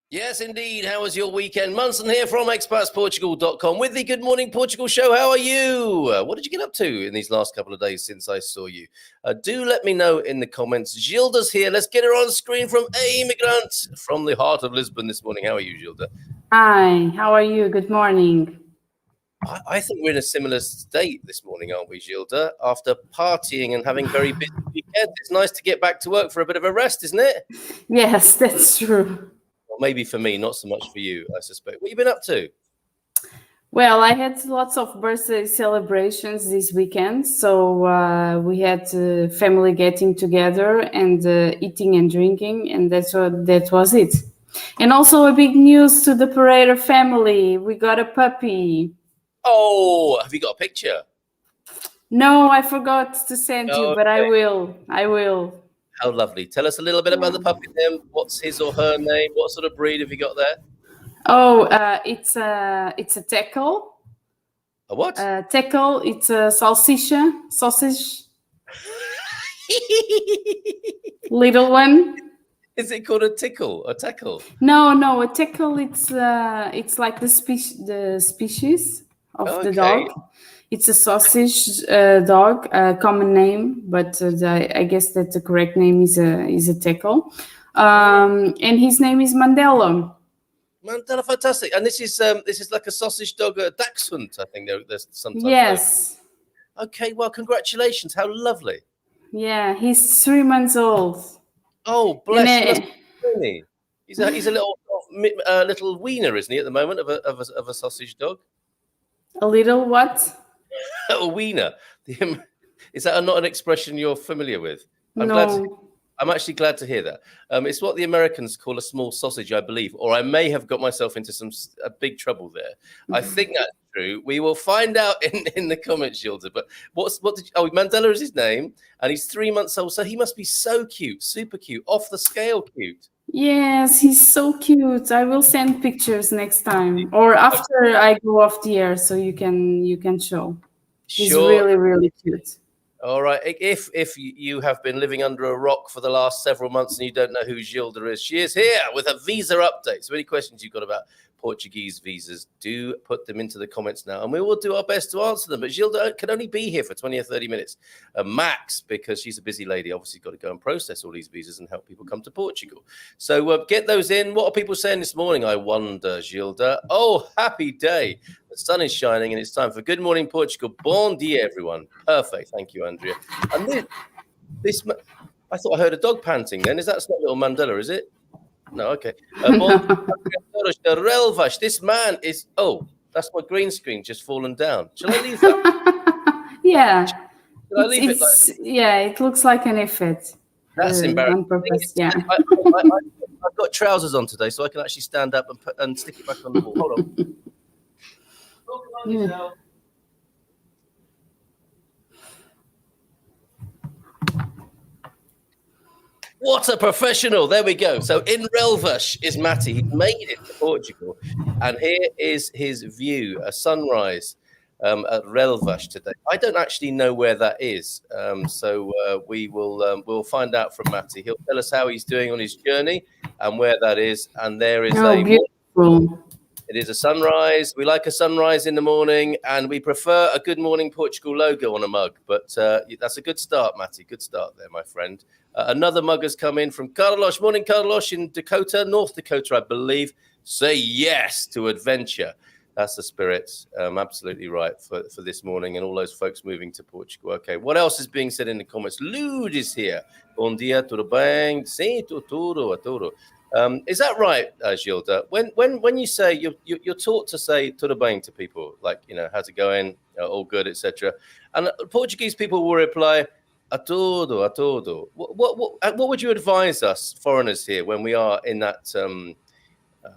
Yes, indeed. How was your weekend? Munson here from expatsportugal.com with the Good Morning Portugal show. How are you? What did you get up to in these last couple of days since I saw you? Do let me know in the comments. Gilda's here. Let's get her on screen from A Immigrant from the heart of Lisbon this morning. How are you, Gilda? Hi, how are you? Good morning. I think we're in a similar state this morning, aren't we, Gilda? After partying and having very busy weekends, it's nice to get back to work for a bit of a rest, isn't it? Yes, that's true. Well, maybe for me, not so much for you, I suspect. What have you been up to? Well, I had lots of birthday celebrations this weekend. So we had family getting together and eating and drinking, and that was it. And also a big news to the Pereira family. We got a puppy. Oh, have you got a picture? No, I forgot to send you, but I will. How lovely. Tell us a little bit about the puppy then. What's his or her name? What sort of breed have you got there? Oh, it's a tekel. A what? Tekel, it's a sausage. Little one. Is it called a tickle? A tekel? No, a tekel, it's like the species of the dog. It's a sausage dog, common name, but I guess that the correct name is a tekel. And his name is Mandela. Mandela, fantastic. And this is like a sausage dog, a dachshund, I think there's sometimes. Yes. Okay, well, congratulations. How lovely. Yeah, he's 3 months old. Oh, bless him. He's a little wiener, isn't he, at the moment, of a sausage dog? A little what? A wiener. Is that not an expression you're familiar with? I'm actually glad to hear that. It's what the Americans call a small sausage, I believe, or I may have got myself into a big trouble there. I think that's true. We will find out in the comments, Gilda. But Mandela is his name, and he's 3 months old, so he must be so cute, super cute, off the scale cute. Yes, he's so cute. I will send pictures next time, or after I go off the air, so you can show. He's really, really cute. All right. If you have been living under a rock for the last several months and you don't know who Gilda is, she is here with a visa update. So any questions you've got about Portuguese visas, do put them into the comments now, and we will do our best to answer them. But Gilda can only be here for 20 or 30 minutes max, because she's a busy lady. Obviously, got to go and process all these visas and help people come to Portugal. So get those in. What are people saying this morning, I wonder, Gilda? Oh, happy day. The sun is shining, and it's time for Good Morning Portugal. Bon dia, everyone. Perfect. Thank you, Andrea. And this I thought I heard a dog panting then. That's not little Mandela, is it? No, okay. This man is... Oh, that's my green screen just fallen down. Shall I leave that? Yeah. Shall I leave it? Yeah, it looks like an effort. That's embarrassing. On purpose, yeah. I've got trousers on today, so I can actually stand up and stick it back on the wall. Hold on. Yeah. What a professional. There we go. So in Relvas is Matty. He's made it to Portugal. And here is his view, a sunrise at Relvas today. I don't actually know where that is. So we'll find out from Matty. He'll tell us how he's doing on his journey and where that is. And there is beautiful. It is a sunrise. We like a sunrise in the morning, and we prefer a Good Morning Portugal logo on a mug. But that's a good start, Matty. Good start there, my friend. Another mug has come in from Carlos. Morning, Carlos, in Dakota, North Dakota, I believe. Say yes to adventure. That's the spirit. Absolutely right for this morning and all those folks moving to Portugal. Okay, what else is being said in the comments? Lude is here. Bom dia, tudo bem? Sim, tudo. Is that right, Gilda? When you say you're taught to say "tudo bem" to people, like how's it going, all good, etc., and Portuguese people will reply "a tudo, a tudo." What would you advise us foreigners here when we are in that?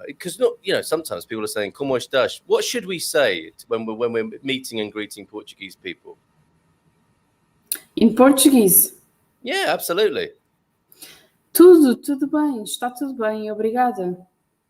Because sometimes people are saying "como estás." What should we say when we're meeting and greeting Portuguese people? In Portuguese. Yeah, absolutely. Tudo bem, está tudo bem, obrigada.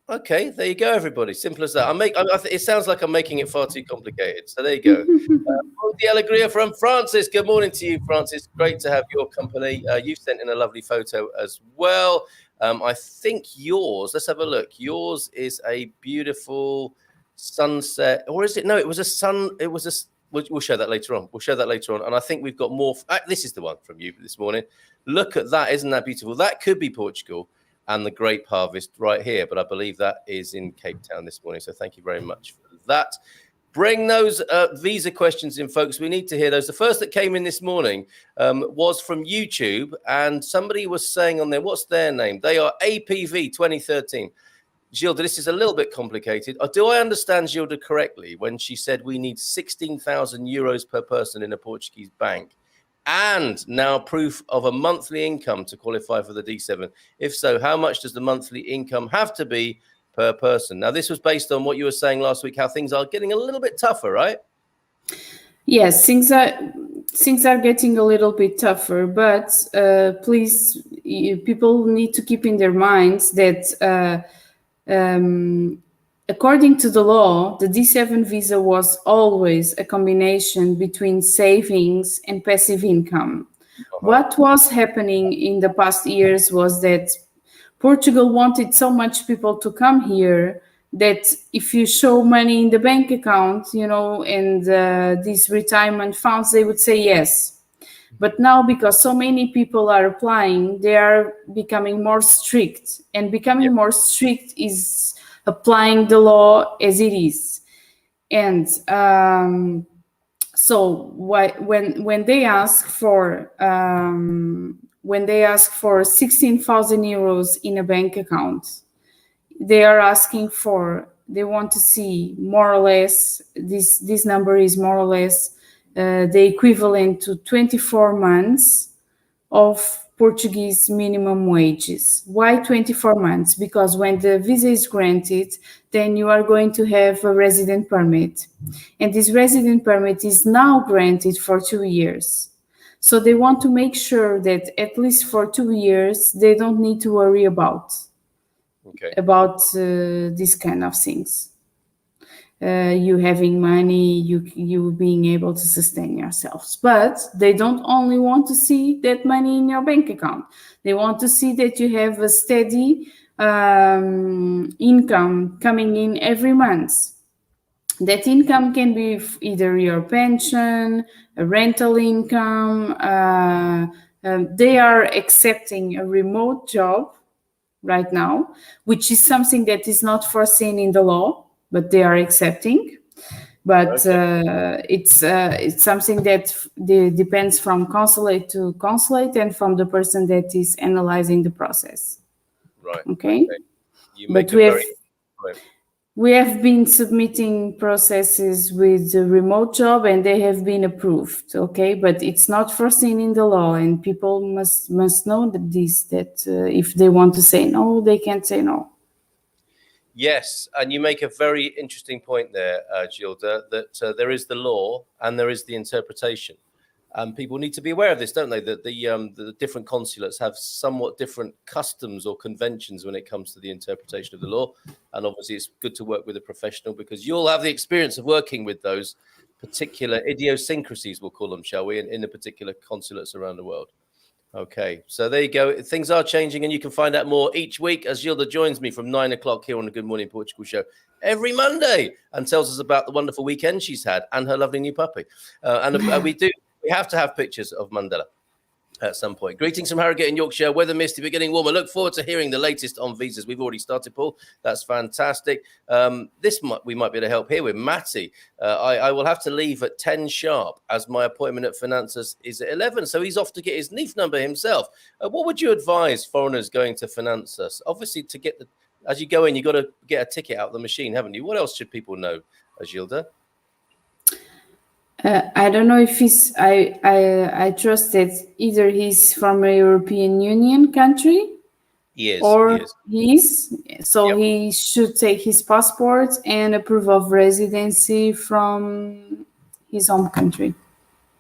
Okay, there you go, everybody. Simple as that. It sounds like I'm making it far too complicated. So there you go. The Alegria from Francis. Good morning to you, Francis. Great to have your company. You've sent in a lovely photo as well. I think yours, let's have a look. Yours is a beautiful sunset, or is it? No, it was a sun. It was a. We'll show that later on. We'll show that later on. And I think we've got more. This is the one from you this morning. Look at that. Isn't that beautiful? That could be Portugal and the grape harvest right here. But I believe that is in Cape Town this morning. So thank you very much for that. Bring those visa questions in, folks. We need to hear those. The first that came in this morning was from YouTube. And somebody was saying on there, what's their name? They are APV 2013. Gilda, this is a little bit complicated. Do I understand Gilda correctly when she said we need 16,000 euros per person in a Portuguese bank and now proof of a monthly income to qualify for the D7? If so, how much does the monthly income have to be per person? Now, this was based on what you were saying last week, how things are getting a little bit tougher, right? Yes, things are getting a little bit tougher, but please, people need to keep in their minds that according to the law, the D7 visa was always a combination between savings and passive income. What was happening in the past years was that Portugal wanted so much people to come here that if you show money in the bank account, and these retirement funds, they would say yes. But now, because so many people are applying, they are becoming more strict. And becoming more strict is applying the law as it is. And so when they ask for 16,000 euros in a bank account, they want to see more or less, this number is more or less the equivalent to 24 months of Portuguese minimum wages. Why 24 months? Because when the visa is granted, then you are going to have a resident permit. And this resident permit is now granted for 2 years. So they want to make sure that at least for 2 years, they don't need to worry about these kind of things. You having money, you being able to sustain yourselves. But they don't only want to see that money in your bank account. They want to see that you have a steady income coming in every month. That income can be either your pension, a rental income. They are accepting a remote job right now, which is something that is not foreseen in the law, but they are accepting. But it's something that depends from consulate to consulate and from the person that is analyzing the process. Right. Okay. But we have been submitting processes with the remote job and they have been approved. Okay, but it's not foreseen in the law, and people must know that if they want to say no, they can't say no. Yes, and you make a very interesting point there, Gilda, that there is the law and there is the interpretation. And people need to be aware of this, don't they? That the different consulates have somewhat different customs or conventions when it comes to the interpretation of the law. And obviously, it's good to work with a professional because you'll have the experience of working with those particular idiosyncrasies, we'll call them, shall we, in the particular consulates around the world. Okay, so there you go. Things are changing, and you can find out more each week as Gilda joins me from 9 o'clock here on the Good Morning Portugal show every Monday and tells us about the wonderful weekend she's had and her lovely new puppy. And we have to have pictures of Mandela. at some point. Greetings from Harrogate in Yorkshire. Weather misty, but getting warmer. Look forward to hearing the latest on visas. We've already started, Paul. That's fantastic. We might be able to help here with Matty. I will have to leave at 10 sharp as my appointment at Finanzas is at 11. So he's off to get his NIF number himself. What would you advise foreigners going to Finanzas? Obviously, as you go in, you've got to get a ticket out of the machine, haven't you? What else should people know, Gilda? I don't know if he's. I trust that either he's from a European Union country, He is. So he should take his passport and a proof of residency from his home country.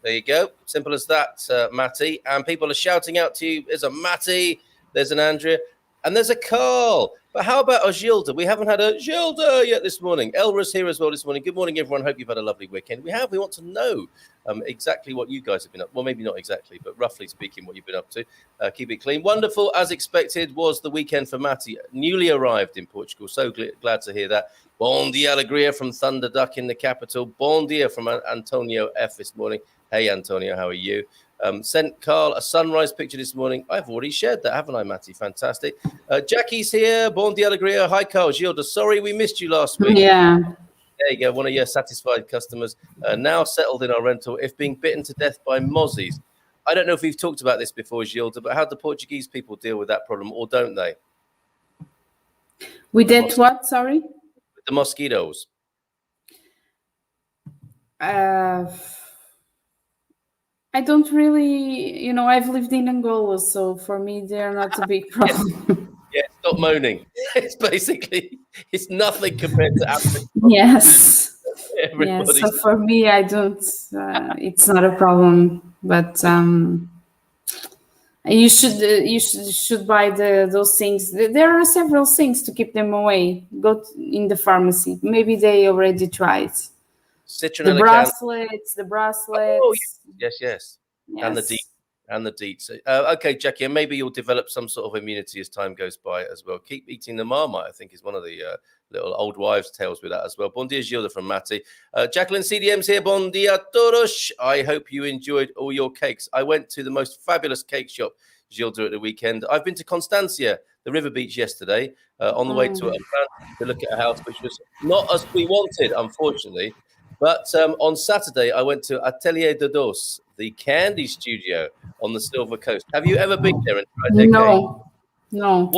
There you go. Simple as that, Matty. And people are shouting out to you. There's a Matty, there's an Andrea, and there's a Carl. But how about a Gilda? We haven't had a Gilda yet this morning. Elra's here as well this morning. Good morning, everyone. Hope you've had a lovely weekend. We want to know exactly what you guys have been up. Well, maybe not exactly, but roughly speaking, what you've been up to. Keep it clean. Wonderful, as expected, was the weekend for Matty. Newly arrived in Portugal. So glad to hear that. Bon dia, alegria from Thunder Duck in the capital. Bon dia from Antonio F this morning. Hey, Antonio, how are you? Sent Carl a sunrise picture this morning. I've already shared that, haven't I, Matty? Fantastic. Jackie's here. Bon dia, alegria. Hi, Carl. Gilda, sorry we missed you last week. Yeah. There you go. One of your satisfied customers now settled in our rental. If being bitten to death by mozzies. I don't know if we've talked about this before, Gilda, but how do Portuguese people deal with that problem, or don't they? With that what? Sorry? With the mosquitoes. I don't really, I've lived in Angola, so for me, they're not a big problem. Yeah, stop moaning. It's nothing compared to Africa. Yes. Yeah, so for me, I don't, it's not a problem, but you should buy those things. There are several things to keep them away. Go in the pharmacy. Maybe they already tried. Citronella the bracelets. Oh, yes. And the deets. Okay, Jackie, and maybe you'll develop some sort of immunity as time goes by as well. Keep eating the Marmite, I think, is one of the little old wives' tales with that as well. Bon dia, Gilda from Matty. Jacqueline CDM's here. Bon dia, todos. I hope you enjoyed all your cakes. I went to the most fabulous cake shop, Gilda, at the weekend. I've been to Constancia, the river beach, yesterday, on the way to look at a house, which was not as we wanted, unfortunately. But on Saturday, I went to Atelier de Dos, the candy studio on the Silver Coast. Have you ever been there and tried their cake? No.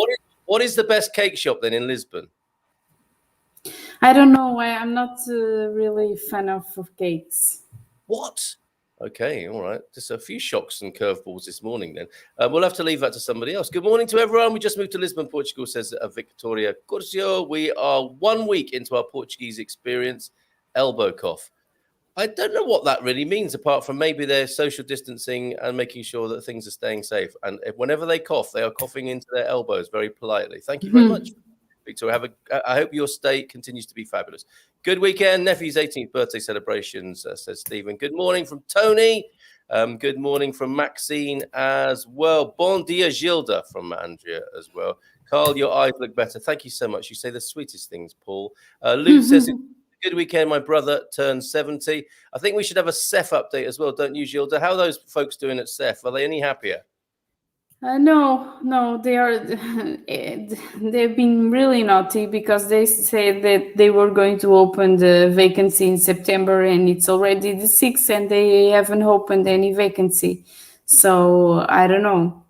What is the best cake shop then in Lisbon? I don't know. I'm not really a fan of cakes. What? Okay, all right. Just a few shocks and curveballs this morning then. We'll have to leave that to somebody else. Good morning to everyone. We just moved to Lisbon, Portugal, says Victoria Curcio. We are 1 week into our Portuguese experience. Elbow cough. I don't know what that really means, apart from maybe they're social distancing and making sure that things are staying safe. And whenever they cough, they are coughing into their elbows very politely. Thank you very much, Victoria. I hope your stay continues to be fabulous. Good weekend. Nephew's 18th birthday celebrations, says Stephen. Good morning from Tony. Good morning from Maxine as well. Bon dia, Gilda from Andrea as well. Carl, your eyes look better. Thank you so much. You say the sweetest things, Paul. Lou says, good weekend. My brother turned 70. I think we should have a CEF update as well, don't you, Gilda? How are those folks doing at CEF? Are they any happier? No, they are. They've been really naughty because they said that they were going to open the vacancy in September, and it's already the 6th, and they haven't opened any vacancy. So I don't know.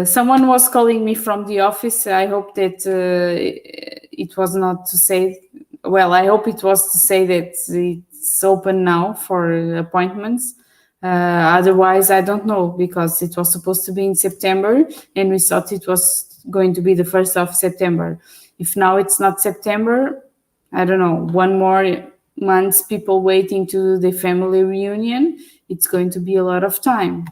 Someone was calling me from the office. I hope that it was not to say. Well, I hope it was to say that it's open now for appointments. Otherwise, I don't know, because it was supposed to be in September and we thought it was going to be the 1st of September. If now it's not September, I don't know, 1 more month, people waiting to do the family reunion, it's going to be a lot of time.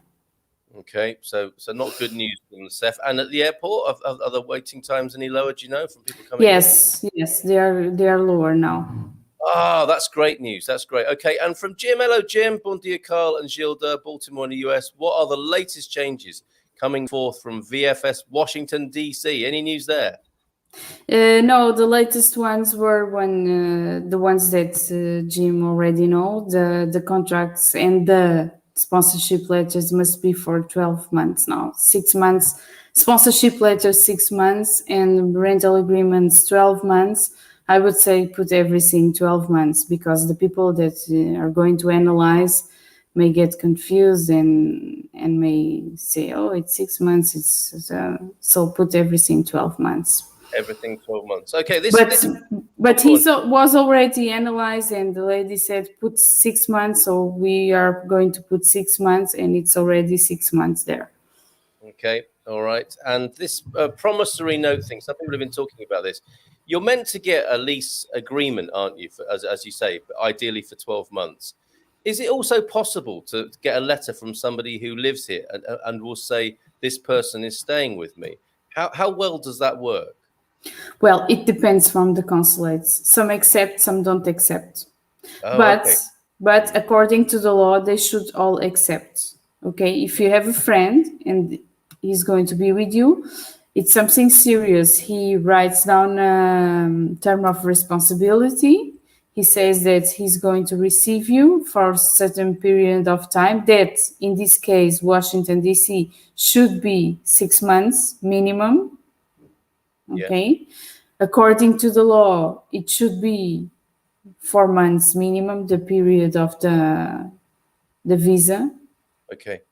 Okay, so not good news from the CEF. And at the airport, are the waiting times any lower, do you know, from people coming Yes, they are lower now. Ah, that's great news. That's great. Okay, and from Jim, hello, Jim. Bon dia, Carl and Gilda, Baltimore in the US. What are the latest changes coming forth from VFS Washington, D.C.? Any news there? No, the latest ones were the ones that Jim already know, the contracts and the sponsorship letters must be for 12 months now. 6 months, sponsorship letters 6 months, and rental agreements 12 months. I would say put everything 12 months, because the people that are going to analyze may get confused and may say, oh, it's 6 months. So put everything 12 months. Everything 12 months. Okay, but he was already analyzed, and the lady said put 6 months, so we are going to put 6 months, and it's already 6 months there. Okay, all right. And this promissory note thing, some people have been talking about this. You're meant to get a lease agreement, aren't you, as you say, ideally for 12 months. Is it also possible to get a letter from somebody who lives here and will say, this person is staying with me? How well does that work? Well, it depends from the consulates. Some accept, some don't accept. Oh, but according to the law, they should all accept. Okay, if you have a friend and he's going to be with you, it's something serious. He writes down a term of responsibility. He says that he's going to receive you for a certain period of time. That, in this case, Washington, D.C., should be 6 months minimum. Okay. Yeah. According to the law, it should be 4 months minimum, the period of the visa. Okay.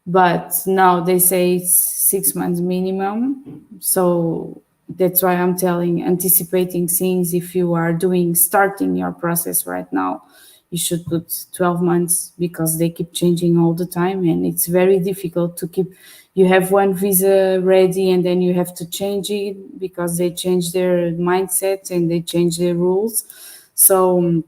But now they say it's 6 months minimum. So that's why I'm anticipating things. If you are starting your process right now, you should put 12 months, because they keep changing all the time, and it's very difficult to keep. You have one visa ready and then you have to change it, because they change their mindset and they change their rules. So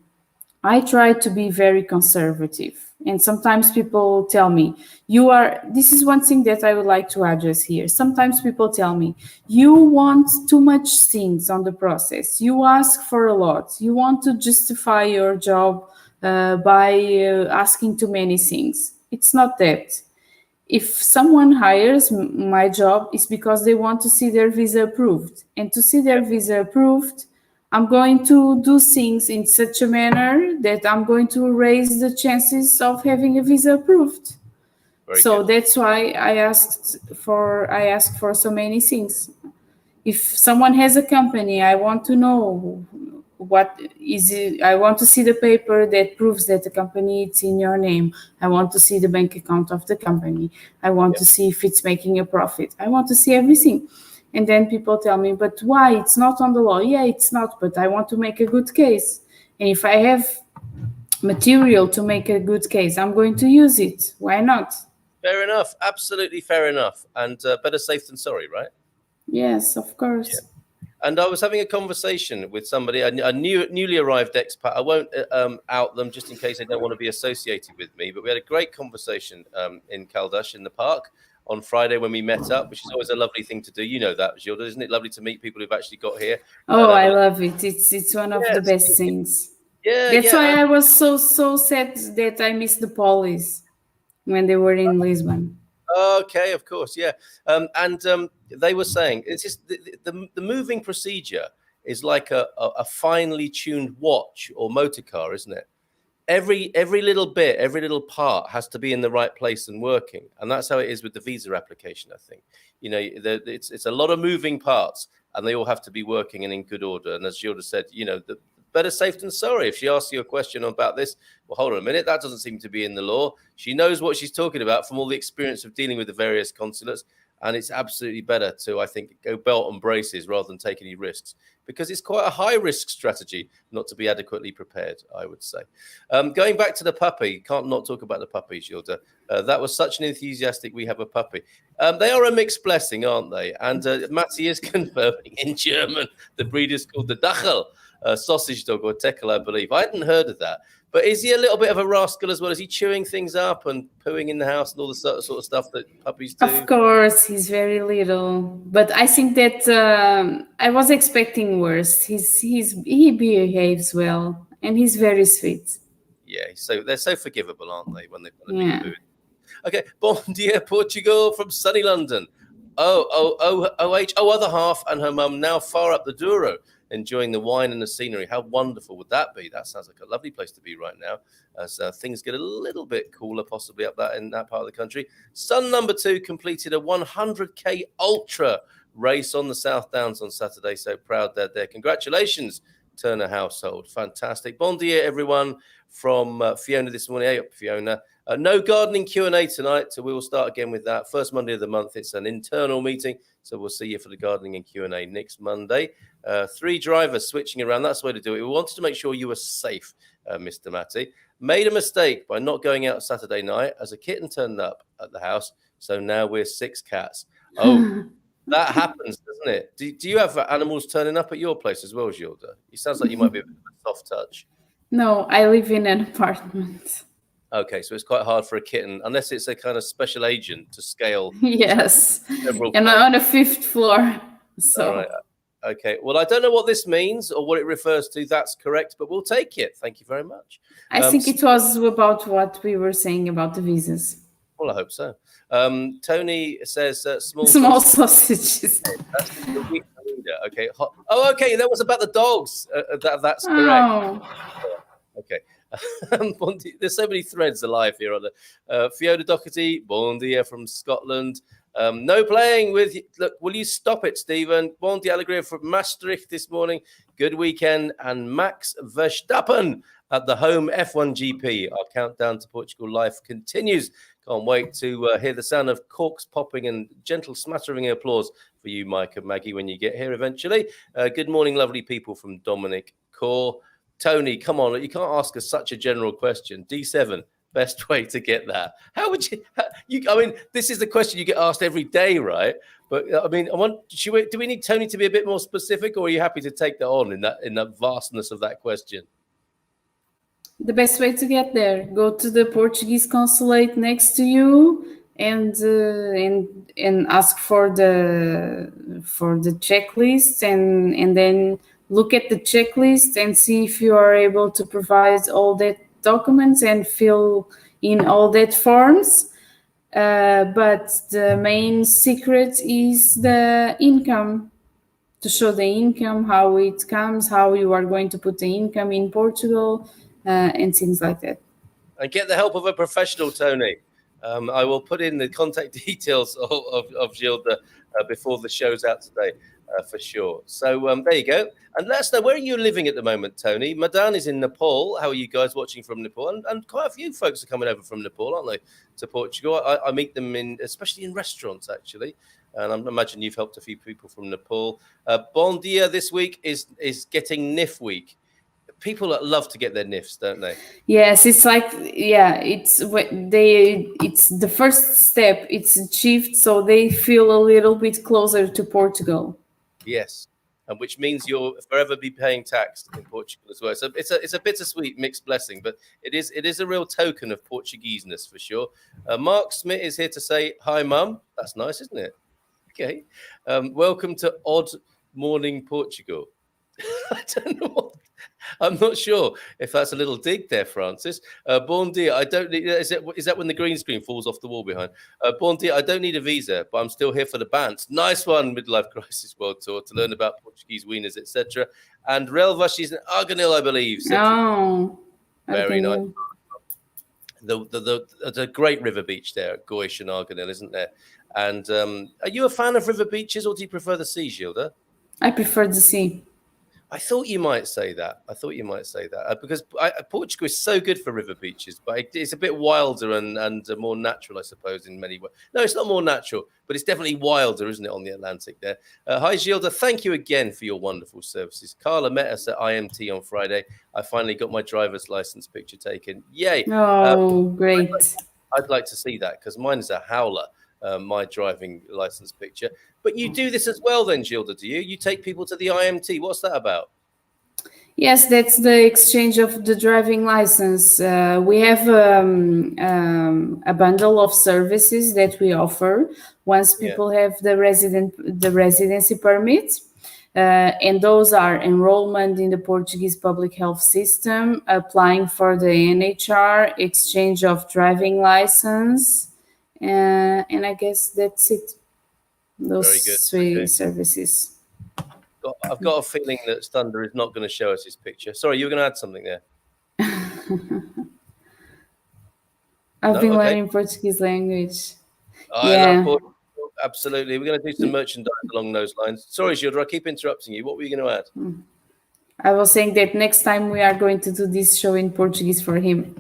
I try to be very conservative. And sometimes people tell me, this is one thing that I would like to address here. Sometimes people tell me, you want too much things on the process. You ask for a lot. You want to justify your job by asking too many things. It's not that. If someone hires my job, it's because they want to see their visa approved. And to see their visa approved, I'm going to do things in such a manner that I'm going to raise the chances of having a visa approved. So that's why I asked for so many things. If someone has a company, I want to know what is it. I want to see the paper that proves that the company is in your name. I want to see the bank account of the company. I want to see if it's making a profit. I want to see everything. And then people tell me, but why? It's not on the law. Yeah, it's not, but I want to make a good case. And if I have material to make a good case, I'm going to use it. Why not? Fair enough. Absolutely fair enough. And better safe than sorry, right? Yes, of course. Yeah. And I was having a conversation with somebody, a newly arrived expat. I won't out them just in case they don't want to be associated with me. But we had a great conversation in Caldas in the park on Friday when we met up, which is always a lovely thing to do. You know that, Gilda, isn't it lovely to meet people who've actually got here? Oh, I love it. It's one of the best things. Yeah, that's why I was so sad that I missed the Polis when they were in Lisbon. Okay, of course, yeah. And they were saying it's just the moving procedure is like a finely tuned watch or motor car, isn't it? Every little bit, every little part has to be in the right place and working, and that's how it is with the visa application. I think it's a lot of moving parts, and they all have to be working and in good order. And as Gilda said, the better safe than sorry. If she asks you a question about this, well, hold on a minute, that doesn't seem to be in the law. She knows what she's talking about from all the experience of dealing with the various consulates. And it's absolutely better to, I think, go belt and braces rather than take any risks, because it's quite a high risk strategy not to be adequately prepared, I would say. Going back to the puppy, can't not talk about the puppy, Gilda. That was such an enthusiastic, we have a puppy. They are a mixed blessing, aren't they? And Matty is confirming in German, the breed is called the Dachel, sausage dog or Tekel, I believe. I hadn't heard of that. But is he a little bit of a rascal as well? Is he chewing things up and pooing in the house and all the sort of stuff that puppies do? Of course, he's very little. But I think that I was expecting worse. He behaves well, and he's very sweet. Yeah, so they're so forgivable, aren't they, when they've got a big poo? Okay, Bon dia, Portugal from sunny London. OH, other half and her mum now far up the Douro. enjoying the wine and the scenery. How wonderful would that be? That sounds like a lovely place to be right now, as things get a little bit cooler, possibly up in that part of the country. Son number 2 completed a 100k ultra race on the South Downs on Saturday. So proud that there. Congratulations, Turner household. Fantastic. Bon dia, everyone, from Fiona this morning. Hey up, Fiona. No gardening Q&A tonight, so we will start again with that. First Monday of the month, it's an internal meeting, so we'll see you for the gardening and Q&A next Monday. 3 drivers switching around, that's the way to do it. We wanted to make sure you were safe, Mr. Matty. Made a mistake by not going out Saturday night as a kitten turned up at the house, so now we're 6 cats. Oh, that happens, doesn't it? Do you have animals turning up at your place as well, Gilda? It sounds like you might be a bit of a soft touch. No, I live in an apartment. Okay, so it's quite hard for a kitten, unless it's a kind of special agent to scale. Yes, and on a 5th floor. So. All right. Okay. Well, I don't know what this means or what it refers to. That's correct, but we'll take it. Thank you very much. I think it was about what we were saying about the visas. Well, I hope so. Tony says small sausages. Okay. Oh, okay. That was about the dogs. That's correct. Oh. Okay. There's so many threads alive here on the Fiona Doherty, bon dia from Scotland. No playing with. Look, will you stop it, Stephen? Bon dia Alegria from Maastricht this morning. Good weekend. And Max Verstappen at the home F1 GP. Our countdown to Portugal life continues. Can't wait to hear the sound of corks popping and gentle smattering applause for you, Mike and Maggie, when you get here eventually. Good morning, lovely people from Dominic Core. Tony, come on, you can't ask us such a general question. D7, best way to get that. How would you? I mean, this is the question you get asked every day, right? But I mean, do we need Tony to be a bit more specific, or are you happy to take that on in that vastness of that question? The best way to get there: go to the Portuguese consulate next to you and ask for the checklist, and then look at the checklist and see if you are able to provide all that documents and fill in all that forms. But the main secret is the income, to show the income, how it comes, how you are going to put the income in Portugal, and things like that. And get the help of a professional, Tony. I will put in the contact details of Gilda before the show's out today. For sure. So there you go. And let us know, where are you living at the moment, Tony? Madan is in Nepal. How are you guys watching from Nepal? And quite a few folks are coming over from Nepal, aren't they, to Portugal? I meet them especially in restaurants, actually. And I imagine you've helped a few people from Nepal. Bon dia this week is getting NIF week. People love to get their NIFs, don't they? Yes, it's like, it's the first step. It's achieved, so they feel a little bit closer to Portugal. Yes, and which means you'll forever be paying tax in Portugal as well. So it's a bittersweet mixed blessing, but it is a real token of Portugueseness for sure. Mark Smith is here to say hi, Mum. That's nice, isn't it? Okay. Welcome to Odd Morning Portugal. I don't know what. I'm not sure if that's a little dig there, Francis. Bon dia, I don't need. Is that when the green screen falls off the wall behind? Bon dia, I don't need a visa, but I'm still here for the band. Nice one, Midlife Crisis World Tour, to learn about Portuguese wieners, etc. And Relva, she's an Arganil, I believe. Oh, very nice. There's a great river beach there at Goish and Arganil, isn't there? And are you a fan of river beaches, or do you prefer the sea, Gilda? I prefer the sea. I thought you might say that. Because Portugal is so good for river beaches, but it's a bit wilder and more natural, I suppose, in many ways. No, it's not more natural, but it's definitely wilder, isn't it, on the Atlantic there? Hi, Gilda. Thank you again for your wonderful services. Carla met us at IMT on Friday. I finally got my driver's license picture taken. Yay. Oh, great. I'd like to see that, because mine is a howler, my driving license picture. But you do this as well then, Gilda, do you? You take people to the IMT. What's that about? Yes, that's the exchange of the driving license. We have a bundle of services that we offer once people have the residency permit. And those are enrollment in the Portuguese public health system, applying for the NHR, exchange of driving license, and I guess that's it. Those three services. I've got a feeling that Thunder is not going to show us his picture. Sorry, you were going to add something there. I've been learning Portuguese language. I love Portugal. Absolutely. We're going to do some merchandise along those lines. Sorry, Gilda, I keep interrupting you. What were you going to add? I was saying that next time we are going to do this show in Portuguese for him.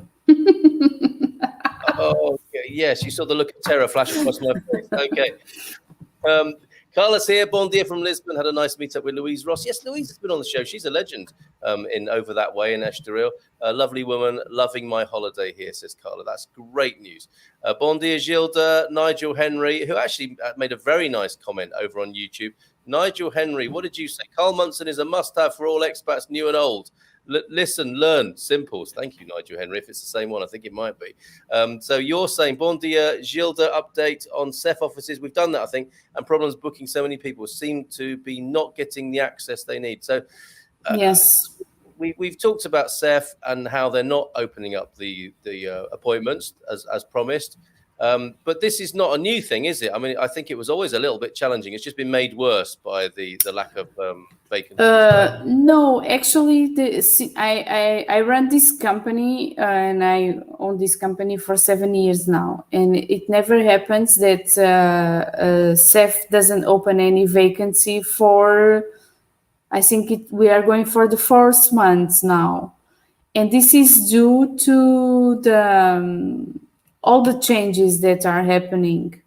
Oh, yes. You saw the look of terror flash across my face. Okay. Carla's here. Bon dia from Lisbon. Had a nice meet up with Louise Ross. Yes, Louise has been on the show. She's a legend in over that way in Estoril. A lovely woman, loving my holiday here, says Carla. That's great news. Bon dia, Gilda. Nigel Henry, who actually made a very nice comment over on YouTube. Nigel Henry, what did you say? Carl Munson is a must-have for all expats, new and old. Listen, learn, simples. Thank you, Nigel Henry. If it's the same one, I think it might be. So you're saying, Bon dia, Gilda, update on CEF offices. We've done that, I think, and problems booking so many people seem to be not getting the access they need. So yes, we've talked about CEF and how they're not opening up the appointments as promised. But this is not a new thing, is it? I mean, I think it was always a little bit challenging. It's just been made worse by the lack of vacancies. No, actually, I run this company and I own this company for 7 years now. And it never happens that CEF doesn't open any vacancy for, I think we are going for the 4th month now. And this is due to all the changes that are happening.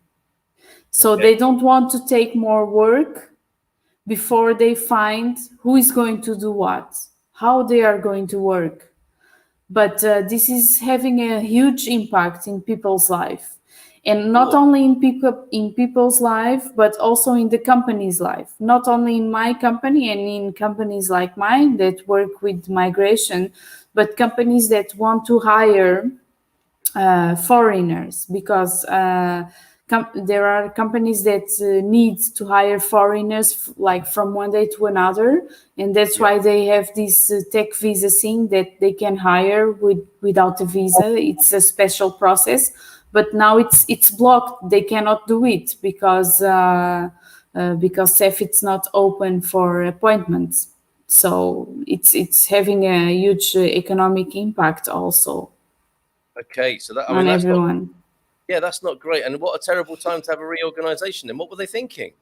So they don't want to take more work before they find who is going to do what, how they are going to work. But this is having a huge impact in people's life. And not only in people's life, but also in the company's life. Not only in my company and in companies like mine that work with migration, but companies that want to hire foreigners, because there are companies that need to hire foreigners like from one day to another, and that's why they have this tech visa thing that they can hire without a visa. It's a special process, but now it's blocked. They cannot do it because CEF it's not open for appointments. So it's having a huge economic impact also. Okay, so that, I on mean, everyone. That's not great. And what a terrible time to have a reorganization. And what were they thinking?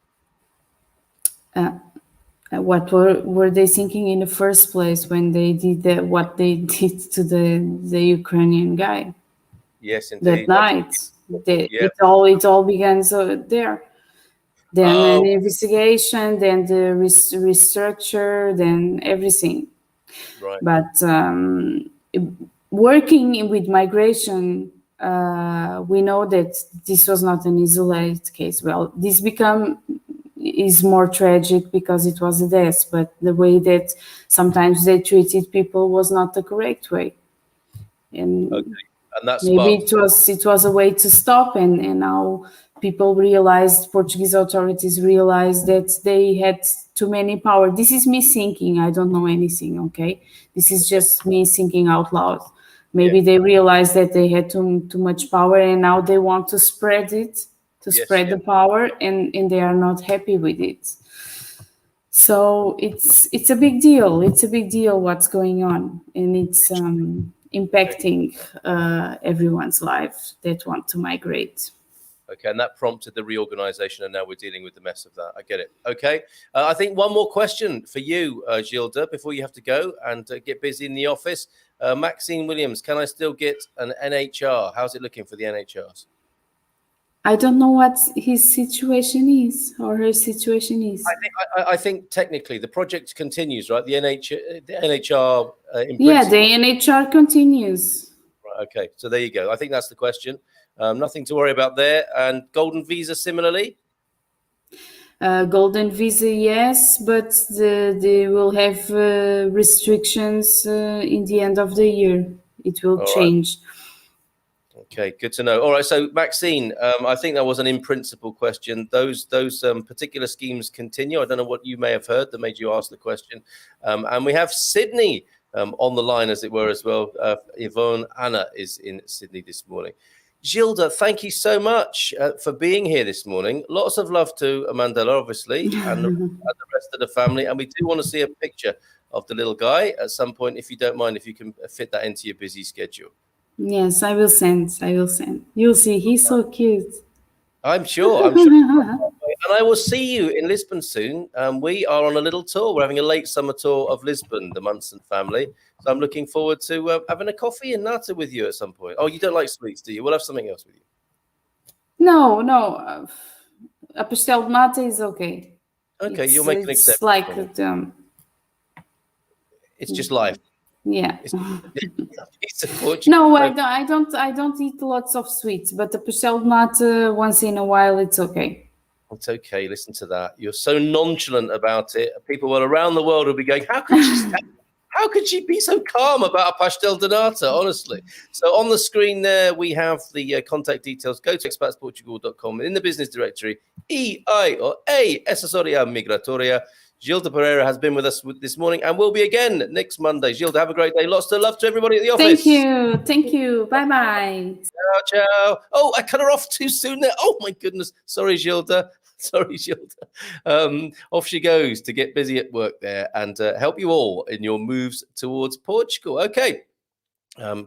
What were they thinking in the first place when they did what they did to the Ukrainian guy? Yes, indeed. That night, it all began there. Then an investigation, then the restructure, then everything. Right. But working with migration, we know that this was not an isolated case. Well, this is more tragic because it was a death, but the way that sometimes they treated people was not the correct way. And that's maybe it was a way to stop, and now people realized, Portuguese authorities realized that they had too many power. This is me thinking, I don't know anything, okay? This is just me thinking out loud. Maybe they realized that they had too much power, and now they want to spread it, spread the power, and they are not happy with it. So it's a big deal. It's a big deal what's going on, and it's impacting everyone's life that want to migrate. Okay, and that prompted the reorganization, and now we're dealing with the mess of that. I get it. Okay, I think one more question for you, Gilda, before you have to go and get busy in the office. Maxine Williams, can I still get an NHR? How's it looking for the NHRs? I don't know what his situation is or her situation is. I think technically the project continues, right? The NHR. The NHR continues. Right, okay, so there you go. I think that's the question. Nothing to worry about there. And golden visa similarly? Golden visa, yes, but they will have restrictions in the end of the year. It will change. Right. Okay, good to know. All right, so Maxine, I think that was an in principle question. Those particular schemes continue. I don't know what you may have heard that made you ask the question. And we have Sydney on the line, as it were, as well. Yvonne Anna is in Sydney this morning. Gilda, thank you so much for being here this morning. Lots of love to Mandela, obviously, and the rest of the family. And we do want to see a picture of the little guy at some point, if you don't mind, if you can fit that into your busy schedule. Yes, I will send. You'll see. He's so cute. I'm sure. And I will see you in Lisbon soon. We are on a little tour. We're having a late summer tour of Lisbon, the Munson family. So I'm looking forward to having a coffee and nata with you at some point. Oh, you don't like sweets, do you? We'll have something else with you. No. A pastel de nata is okay. Okay, you'll make an exception. It's like it's just life. Yeah. It's no, I don't eat lots of sweets, but the pastel de nata once in a while, it's okay. It's okay. Listen to that. You're so nonchalant about it. People around the world will be going, how could she be so calm about a pastel de nata, honestly? So on the screen there, we have the contact details. Go to expatsportugal.com. In the business directory, E-I-O-A, Assessoria Migratoria. Gilda Pereira has been with us this morning and will be again next Monday. Gilda, have a great day. Lots of love to everybody at the office. Thank you. Bye-bye. Ciao. Oh, I cut her off too soon there. Oh, my goodness. Sorry, Gilda. Off she goes to get busy at work there and help you all in your moves towards Portugal. Okay.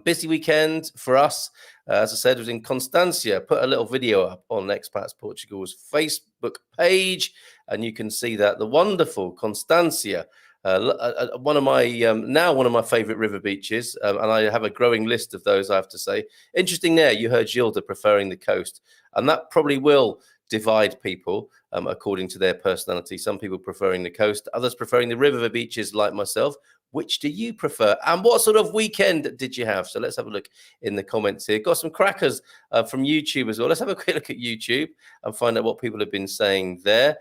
Busy weekend for us. As I said, was in Constancia. Put a little video up on Expats Portugal's Facebook page, and you can see that the wonderful Constancia, one of my favorite river beaches, and I have a growing list of those, I have to say. Interesting there, you heard Gilda preferring the coast, and that probably will divide people according to their personality. Some people preferring the coast, others preferring the river beaches like myself. Which do you prefer? And what sort of weekend did you have? So let's have a look in the comments here. Got some crackers from YouTube as well. Let's have a quick look at YouTube and find out what people have been saying there.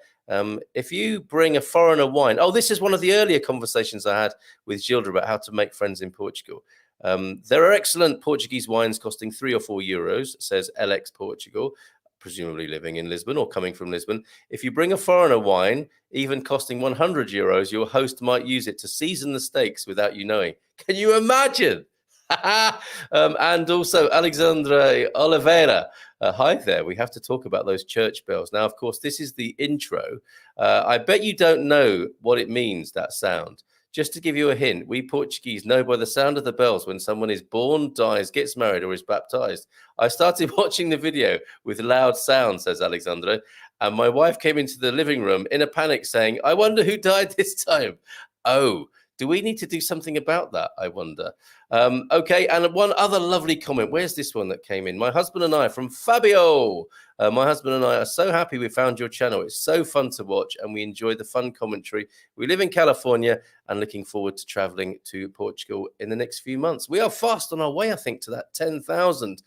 If you bring a foreigner wine, this is one of the earlier conversations I had with Gilda about how to make friends in Portugal. There are excellent Portuguese wines costing €3 or €4, says LX Portugal, presumably living in Lisbon or coming from Lisbon. If you bring a foreigner wine, even costing €100, your host might use it to season the steaks without you knowing. Can you imagine? And also Alexandra Oliveira. Hi there. We have to talk about those church bells. Now, of course, this is the intro. I bet you don't know what it means, that sound. Just to give you a hint, we Portuguese know by the sound of the bells when someone is born, dies, gets married, or is baptized. I started watching the video with loud sound, says Alexandra, and my wife came into the living room in a panic saying, I wonder who died this time. Oh, do we need to do something about that, I wonder? Okay, and one other lovely comment. Where's this one that came in? My husband and I, from Fabio. My husband and I are so happy we found your channel. It's so fun to watch, and we enjoy the fun commentary. We live in California and looking forward to traveling to Portugal in the next few months. We are fast on our way, I think, to that 10,000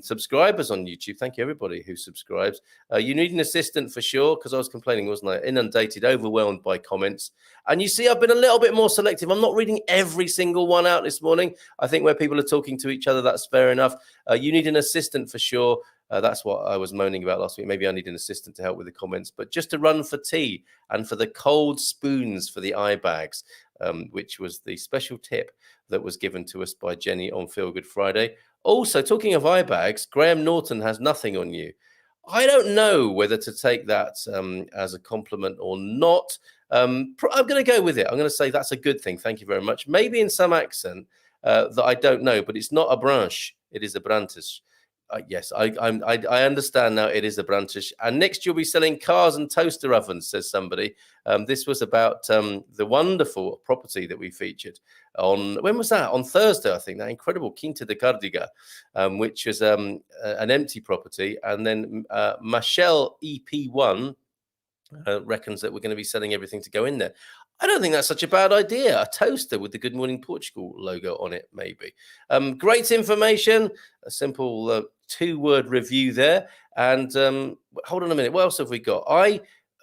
subscribers on YouTube. Thank you, everybody who subscribes. You need an assistant for sure, because I was complaining, wasn't I? Inundated, overwhelmed by comments. And you see, I've been a little bit more selective. I'm not reading every single one out this morning. I think where people are talking to each other, that's fair enough. You need an assistant for sure. That's what I was moaning about last week. Maybe I need an assistant to help with the comments, but just to run for tea and for the cold spoons for the eye bags, which was the special tip that was given to us by Jenny on Feel Good Friday. Also, talking of eye bags, Graham Norton has nothing on you. I don't know whether to take that as a compliment or not. I'm going to go with it. I'm going to say that's a good thing. Thank you very much. Maybe in some accent that I don't know, but it's not a branch. It is a brantish. Yes, I understand now. It is a brantish. And next you'll be selling cars and toaster ovens, says somebody. This was about the wonderful property that we featured on, when was that? On Thursday, I think, that incredible Quinta de Cardiga, which was an empty property. And then Michelle EP1 reckons that we're going to be selling everything to go in there. I don't think that's such a bad idea. A toaster with the Good Morning Portugal logo on it, maybe. Great information. A simple 2-word review there. And hold on a minute. What else have we got?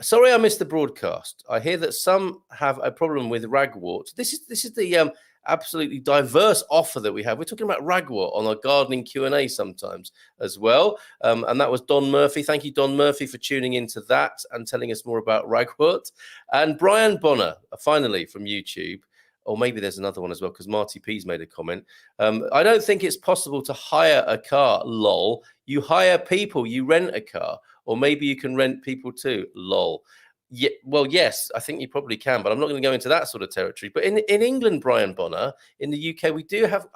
Sorry, I missed the broadcast. I hear that some have a problem with ragwort. This is the absolutely diverse offer that we have. We're talking about ragwort on our gardening Q&A sometimes as well. And that was Don Murphy. Thank you, Don Murphy, for tuning into that and telling us more about ragwort. And Brian Bonner, finally from YouTube. or maybe there's another one as well, because Marty P's made a comment. I don't think it's possible to hire a car, lol. You hire people, you rent a car, or maybe you can rent people too, lol. Yeah, well, yes, I think you probably can, but I'm not going to go into that sort of territory. But in England, Brian Bonner, in the UK, we do have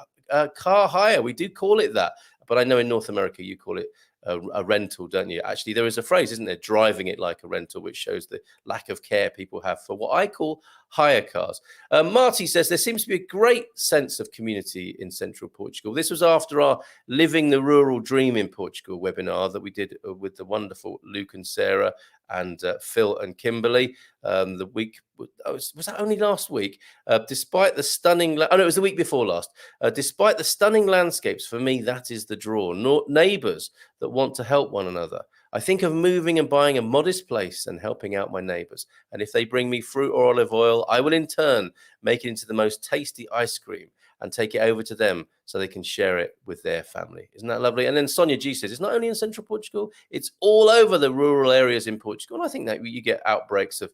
car hire. We do call it that. But I know in North America, you call it a rental, don't you? Actually, there is a phrase, isn't there? Driving it like a rental, which shows the lack of care people have for what I call hire cars. Marty says there seems to be a great sense of community in central Portugal. This was after our Living the Rural Dream in Portugal webinar that we did with the wonderful Luke and Sarah and Phil and Kimberly. The week, was that only last week? Despite the stunning, it was the week before last. Despite the stunning landscapes, for me, that is the draw. Neighbours that want to help one another. I think of moving and buying a modest place and helping out my neighbours. And if they bring me fruit or olive oil, I will in turn make it into the most tasty ice cream and take it over to them so they can share it with their family. Isn't that lovely? And then Sonia G says, it's not only in central Portugal, it's all over the rural areas in Portugal. And I think that you get outbreaks of,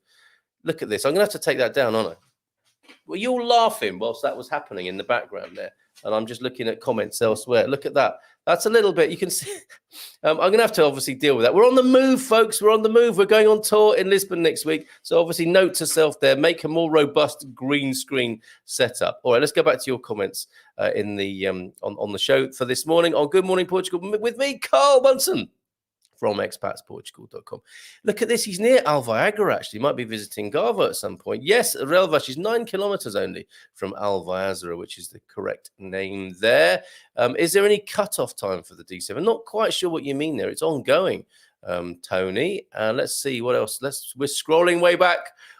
look at this, I'm going to have to take that down, aren't I? Well, you're laughing whilst that was happening in the background there. And I'm just looking at comments elsewhere. Look at that. That's a little bit, you can see. I'm going to have to obviously deal with that. We're on the move, folks. We're on the move. We're going on tour in Lisbon next week. So obviously note to self there, make a more robust green screen setup. All right, let's go back to your comments in the on the show for this morning on Good Morning Portugal with me, Carl Bunsen, from expatsportugal.com. Look at this. He's near Alviagra, actually. Might be visiting Gava at some point. Yes, Relvas is 9 kilometers only from Alviagra, which is the correct name there. Is there any cutoff time for the D7? I'm not quite sure what you mean there. It's ongoing, Tony. Let's see what else. We're scrolling way back.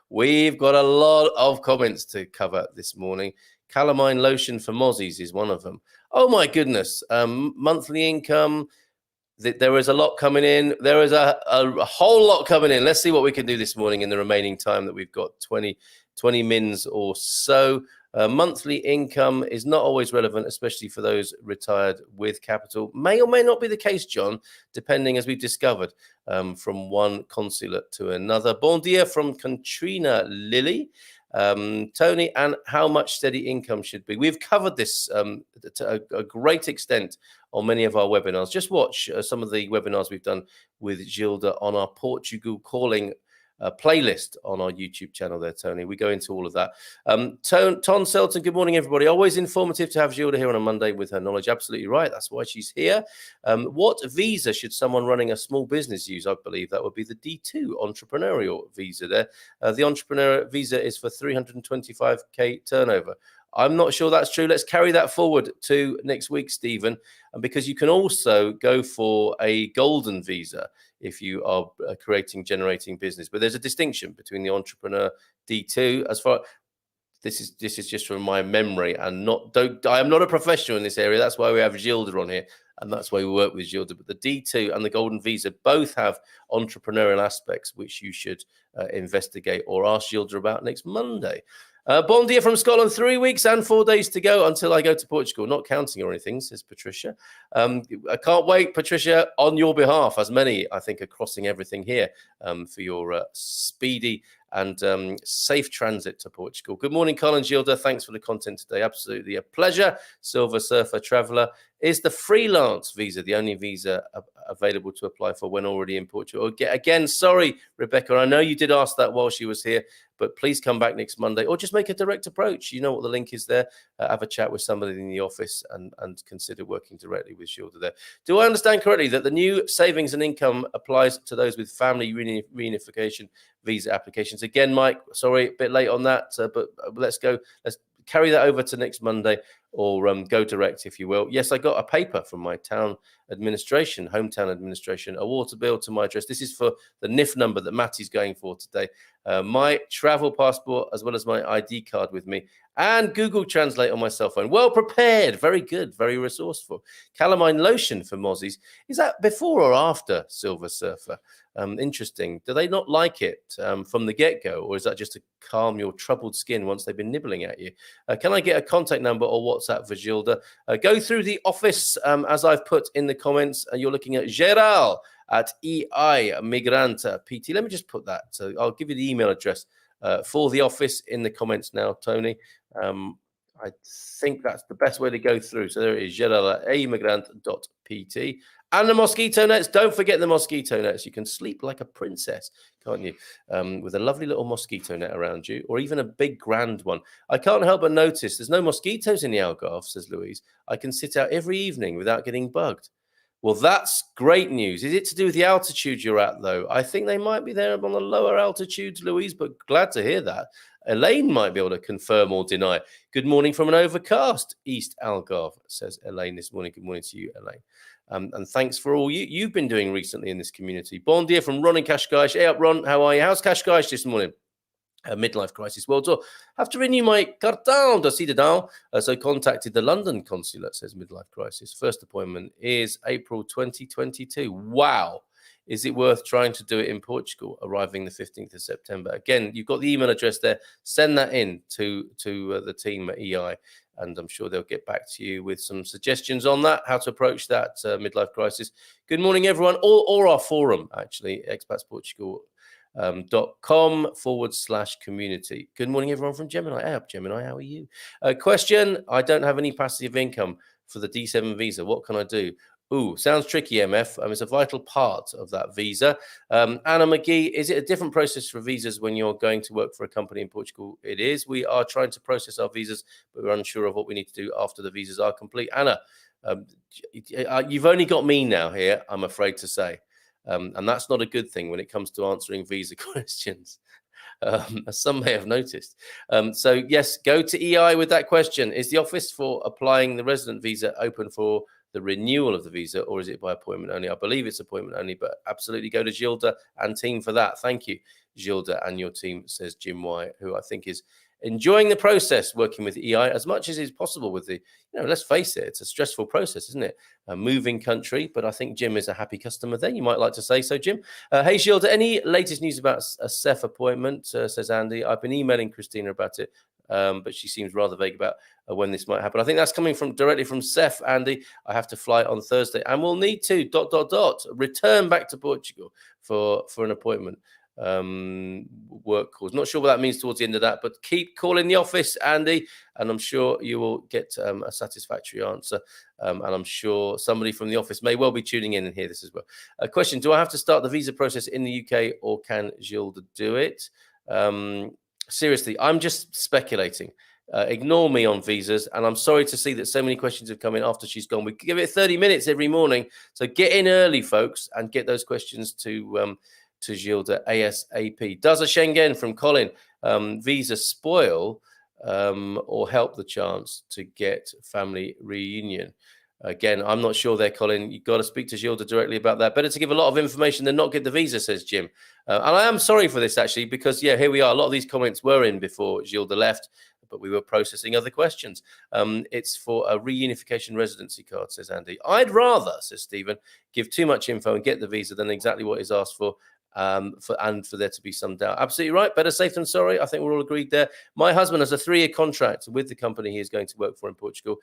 We've got a lot of comments to cover this morning. Calamine lotion for mozzies is one of them. Oh, my goodness. Monthly income. There is a lot coming in. There is a whole lot coming in. Let's see what we can do this morning in the remaining time that we've got, 20 mins or so. Monthly income is not always relevant, especially for those retired with capital. May or may not be the case, John, depending, as we've discovered, from one consulate to another. Bon dia from Katrina Lilly. Tony, and how much steady income should be. We've covered this to a great extent on many of our webinars. Just watch some of the webinars we've done with Gilda on our Portugal Calling playlist on our YouTube channel there, Tony. We go into all of that. Ton Selton, good morning, everybody. Always informative to have Gilda here on a Monday with her knowledge. Absolutely right. That's why she's here. What visa should someone running a small business use? I believe that would be the D2 entrepreneurial visa there. The entrepreneur visa is for 325k turnover. I'm not sure that's true. Let's carry that forward to next week, Stephen, because you can also go for a golden visa if you are generating business. But there's a distinction between the entrepreneur D2 as far. This is just from my memory, and I am not a professional in this area. That's why we have Gilda on here, and that's why we work with Gilda. But the D2 and the golden visa both have entrepreneurial aspects, which you should investigate or ask Gilda about next Monday. Bon dia from Scotland, 3 weeks and 4 days to go until I go to Portugal. Not counting or anything, says Patricia. I can't wait, Patricia, on your behalf, as many, I think, are crossing everything here for your speedy and safe transit to Portugal. Good morning, Colin Gilda. Thanks for the content today. Absolutely a pleasure. Silver Surfer Traveller. Is the freelance visa the only visa available to apply for when already in Portugal? Again, sorry, Rebecca. I know you did ask that while she was here, but please come back next Monday or just make a direct approach. You know what the link is there. Have a chat with somebody in the office and consider working directly with Gilda there. Do I understand correctly that the new savings and income applies to those with family reunification visa applications? Again, Mike, sorry, a bit late on that, but let's carry that over to next Monday, or go direct, if you will. Yes, I got a paper from my hometown administration, a water bill to my address. This is for the NIF number that Matty's going for today. My travel passport, as well as my ID card with me, and Google Translate on my cell phone. Well prepared, very good, very resourceful. Calamine lotion for mozzies. Is that before or after Silver Surfer? Interesting. Do they not like it from the get-go, or is that just to calm your troubled skin once they've been nibbling at you? Can I get a contact number or WhatsApp for Gilda? Go through the office as I've put in the comments. You're looking at Geral at EI Migranta PT. Let me just put that. So I'll give you the email address for the office in the comments now, Tony. I think that's the best way to go through. So there it is, geralaimigrant.pt. And the mosquito nets. Don't forget the mosquito nets. You can sleep like a princess, can't you? With a lovely little mosquito net around you, or even a big grand one. I can't help but notice there's no mosquitoes in the Algarve, says Louise. I can sit out every evening without getting bugged. Well, that's great news. Is it to do with the altitude you're at, though? I think they might be there on the lower altitudes, Louise, but glad to hear that. Elaine might be able to confirm or deny. Good morning from an overcast East Algarve, says Elaine this morning. Good morning to you, Elaine. And thanks for all you've been doing recently in this community. Bon dia from Ron in Cascais. Hey up, Ron. How are you? How's Cascais this morning? Midlife crisis world tour. Have to renew my cartão de cidadão. So contacted the London consulate, says midlife crisis. First appointment is April 2022. Wow. Is it worth trying to do it in Portugal, arriving the 15th of September? Again, you've got the email address there. Send that in to the team at EI, and I'm sure they'll get back to you with some suggestions on that, how to approach that midlife crisis. Good morning, everyone, or our forum, actually, expatsportugal.com/community. Good morning, everyone from Gemini. Hey up, Gemini, how are you? Question, I don't have any passive income for the D7 visa. What can I do? Ooh, sounds tricky, MF. It's a vital part of that visa. Anna McGee, is it a different process for visas when you're going to work for a company in Portugal? It is. We are trying to process our visas, but we're unsure of what we need to do after the visas are complete. Anna, you've only got me now here, I'm afraid to say. And that's not a good thing when it comes to answering visa questions, as some may have noticed. So, yes, go to EI with that question. Is the office for applying the resident visa open for the renewal of the visa, or is it by appointment only? I believe it's appointment only, but absolutely go to Gilda and team for that. Thank you, Gilda and your team, says Jim White, who I think is enjoying the process working with EI as much as is possible with the, let's face it, it's a stressful process, isn't it? A moving country, but I think Jim is a happy customer there. You might like to say so, Jim. Hey, Gilda, any latest news about a CEF appointment, says Andy? I've been emailing Christina about it, but she seems rather vague about when this might happen. I think that's coming directly from CEF, Andy. I have to fly on Thursday, and we'll need to return back to Portugal for an appointment. Work calls. Not sure what that means towards the end of that, but keep calling the office, Andy, and I'm sure you will get a satisfactory answer. And I'm sure somebody from the office may well be tuning in and hear this as well. A question: do I have to start the visa process in the UK, or can Gilda do it? Seriously, I'm just speculating. Ignore me on visas, and I'm sorry to see that so many questions have come in after she's gone. We give it 30 minutes every morning, so get in early, folks, and get those questions to Gilda ASAP. Does a Schengen from Colin visa spoil or help the chance to get family reunion? Again, I'm not sure there, Colin. You've got to speak to Gilda directly about that. Better to give a lot of information than not get the visa, says Jim. And I am sorry for this, actually, because, here we are. A lot of these comments were in before Gilda left, but we were processing other questions. It's for a reunification residency card, says Andy. I'd rather, says Stephen, give too much info and get the visa than exactly what is asked for. For there to be some doubt. Absolutely right. Better safe than sorry. I think we're all agreed there. My husband has a 3-year contract with the company he is going to work for in Portugal.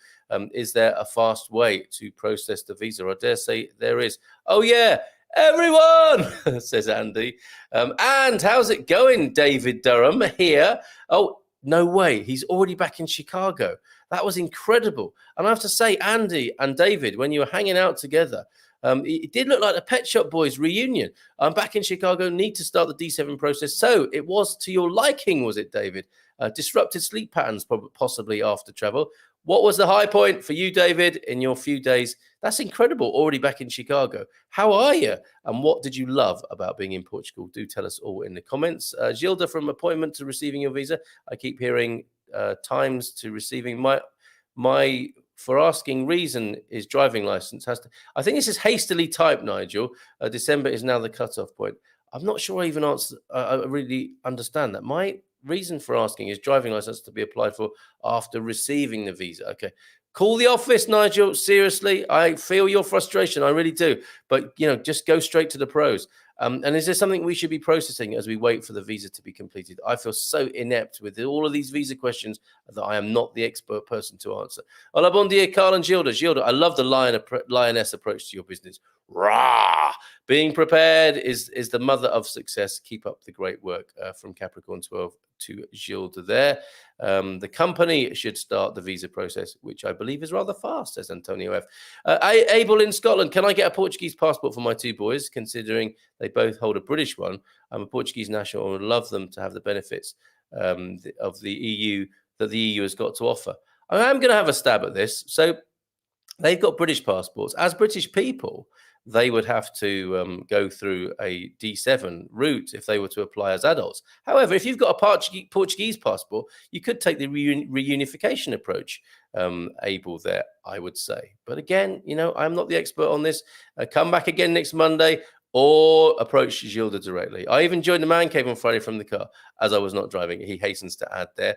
Is there a fast way to process the visa? I dare say there is. Oh, yeah. Everyone, says Andy. And how's it going, David Durham here? Oh, no way. He's already back in Chicago. That was incredible. And I have to say, Andy and David, when you were hanging out together, it did look like the Pet Shop Boys reunion. I'm back in Chicago, need to start the D7 process. So it was to your liking, was it, David? Disrupted sleep patterns, possibly after travel. What was the high point for you, David, in your few days? That's incredible, already back in Chicago. How are you? And what did you love about being in Portugal? Do tell us all in the comments. Gilda, from appointment to receiving your visa, I keep hearing times to receiving my for asking reason is driving license. I think this is hastily typed, Nigel. December is now the cutoff point. I'm not sure I even I really understand that. My reason for asking is driving license to be applied for after receiving the visa. Okay. Call the office, Nigel. Seriously, I feel your frustration. I really do. But, just go straight to the pros. And is there something we should be processing as we wait for the visa to be completed? I feel so inept with all of these visa questions that I am not the expert person to answer. Hola, bon dia, Carl and Gilda. Gilda, I love the lioness approach to your business. Rah! Being prepared is the mother of success. Keep up the great work from Capricorn 12. to Gilda there. The company should start the visa process, which I believe is rather fast, says Antonio F. Abel in Scotland, can I get a Portuguese passport for my two boys, considering they both hold a British one? I'm a Portuguese national and would love them to have the benefits of the EU that the EU has got to offer. I am going to have a stab at this. So they've got British passports. As British people, they would have to go through a D7 route if they were to apply as adults. However, if you've got a Portuguese passport, you could take the reunification approach, Abel, there, I would say. But again, I'm not the expert on this. Come back again next Monday or approach Gilda directly. I even joined the man cave on Friday from the car as I was not driving. He hastens to add there.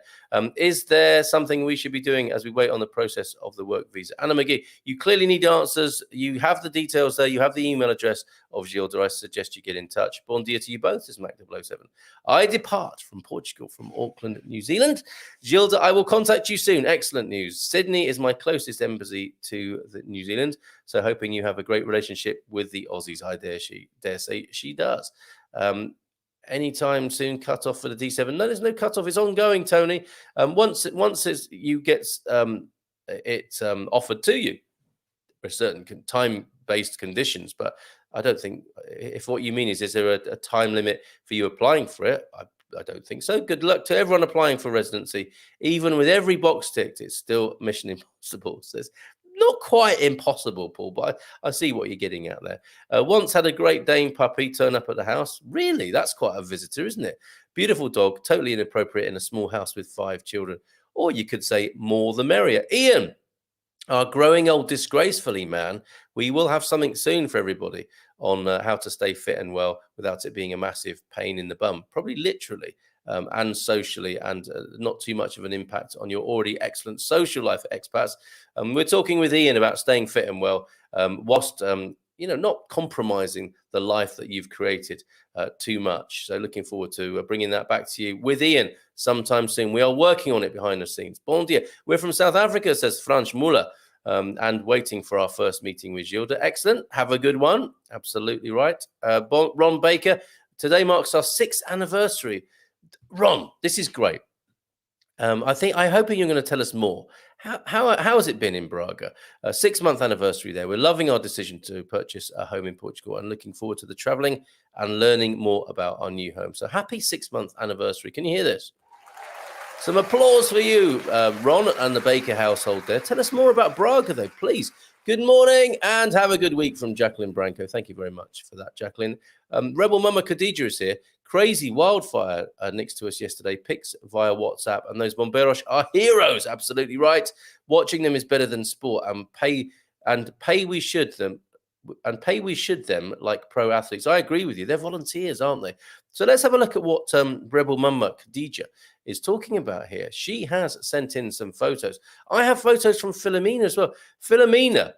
Is there something we should be doing as we wait on the process of the work visa? Anna McGee, you clearly need answers. You have the details there. You have the email address of Gilda. I suggest you get in touch. Bon dia to you both, says Mac007. I depart from Portugal, from Auckland, New Zealand. Gilda, I will contact you soon. Excellent news. Sydney is my closest embassy to New Zealand. So hoping you have a great relationship with the Aussies. I dare say she does. Anytime soon, cut off for the D7. No, there's no cut off. It's ongoing, Tony. Once you get it offered to you for certain time-based conditions, but I don't think, if what you mean is there a time limit for you applying for it? I don't think so. Good luck to everyone applying for residency. Even with every box ticked, it's still mission impossible. Says not quite impossible, Paul, but I see what you're getting at there. Once had a Great Dane puppy turn up at the house. Really? That's quite a visitor, isn't it? Beautiful dog, totally inappropriate in a small house with 5 children. Or you could say more the merrier. Ian, our growing old disgracefully man, we will have something soon for everybody on how to stay fit and well without it being a massive pain in the bum, probably literally. And socially, and not too much of an impact on your already excellent social life at Expats. We're talking with Ian about staying fit and well, whilst not compromising the life that you've created too much. So looking forward to bringing that back to you with Ian sometime soon. We are working on it behind the scenes. Bon dia. We're from South Africa, says Franz Muller, and waiting for our first meeting with Gilda. Excellent. Have a good one. Absolutely right. Ron Baker, today marks our 6th anniversary. Ron, this is great. I'm hoping you're going to tell us more. How has it been in Braga? 6-month anniversary there. We're loving our decision to purchase a home in Portugal and looking forward to the traveling and learning more about our new home. So happy 6-month anniversary. Can you hear this? Some applause for you, Ron and the Baker household there. Tell us more about Braga, though, please. Good morning and have a good week from Jacqueline Branco. Thank you very much for that, Jacqueline. Rebel Mama Khadija is here. Crazy wildfire next to us yesterday. Pics via WhatsApp. And those bomberos are heroes. Absolutely right. Watching them is better than sport. And pay we should them like pro athletes. I agree with you. They're volunteers, aren't they? So let's have a look at what Rebel Mama Khadija is talking about here. She has sent in some photos. I have photos from Philomena as well. Philomena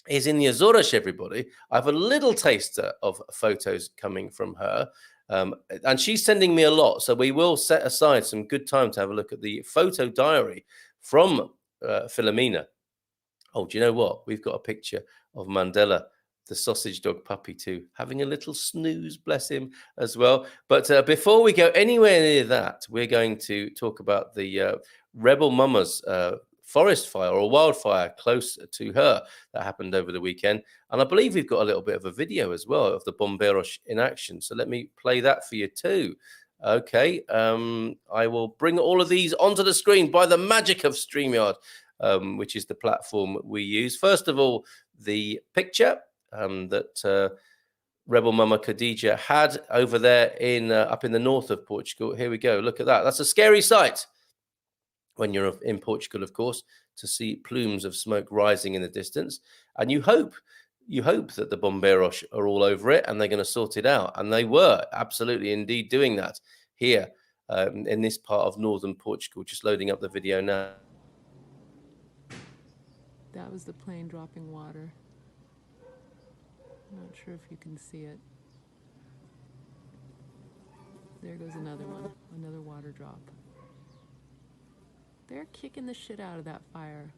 is in the Azores, everybody. I have a little taster of photos coming from her. And she's sending me a lot. So we will set aside some good time to have a look at the photo diary from Philomena. Oh, do you know what? We've got a picture of Mandela, the sausage dog puppy, too, having a little snooze, bless him, as well. But before we go anywhere near that, we're going to talk about the Rebel Mama's forest fire or wildfire close to her that happened over the weekend. And I believe we've got a little bit of a video as well of the bomberos in action. So let me play that for you, too. Okay, I will bring all of these onto the screen by the magic of StreamYard, which is the platform we use. First of all, the picture that Rebel Mama Khadija had over there up in the north of Portugal. Here we go. Look at that. That's a scary sight when you're in Portugal, of course, to see plumes of smoke rising in the distance. And you hope that the bomberos are all over it and they're going to sort it out. And they were absolutely indeed doing that here in this part of northern Portugal. Just loading up the video now. That was the plane dropping water. I'm not sure if you can see it. There goes another one, another water drop. They're kicking the shit out of that fire.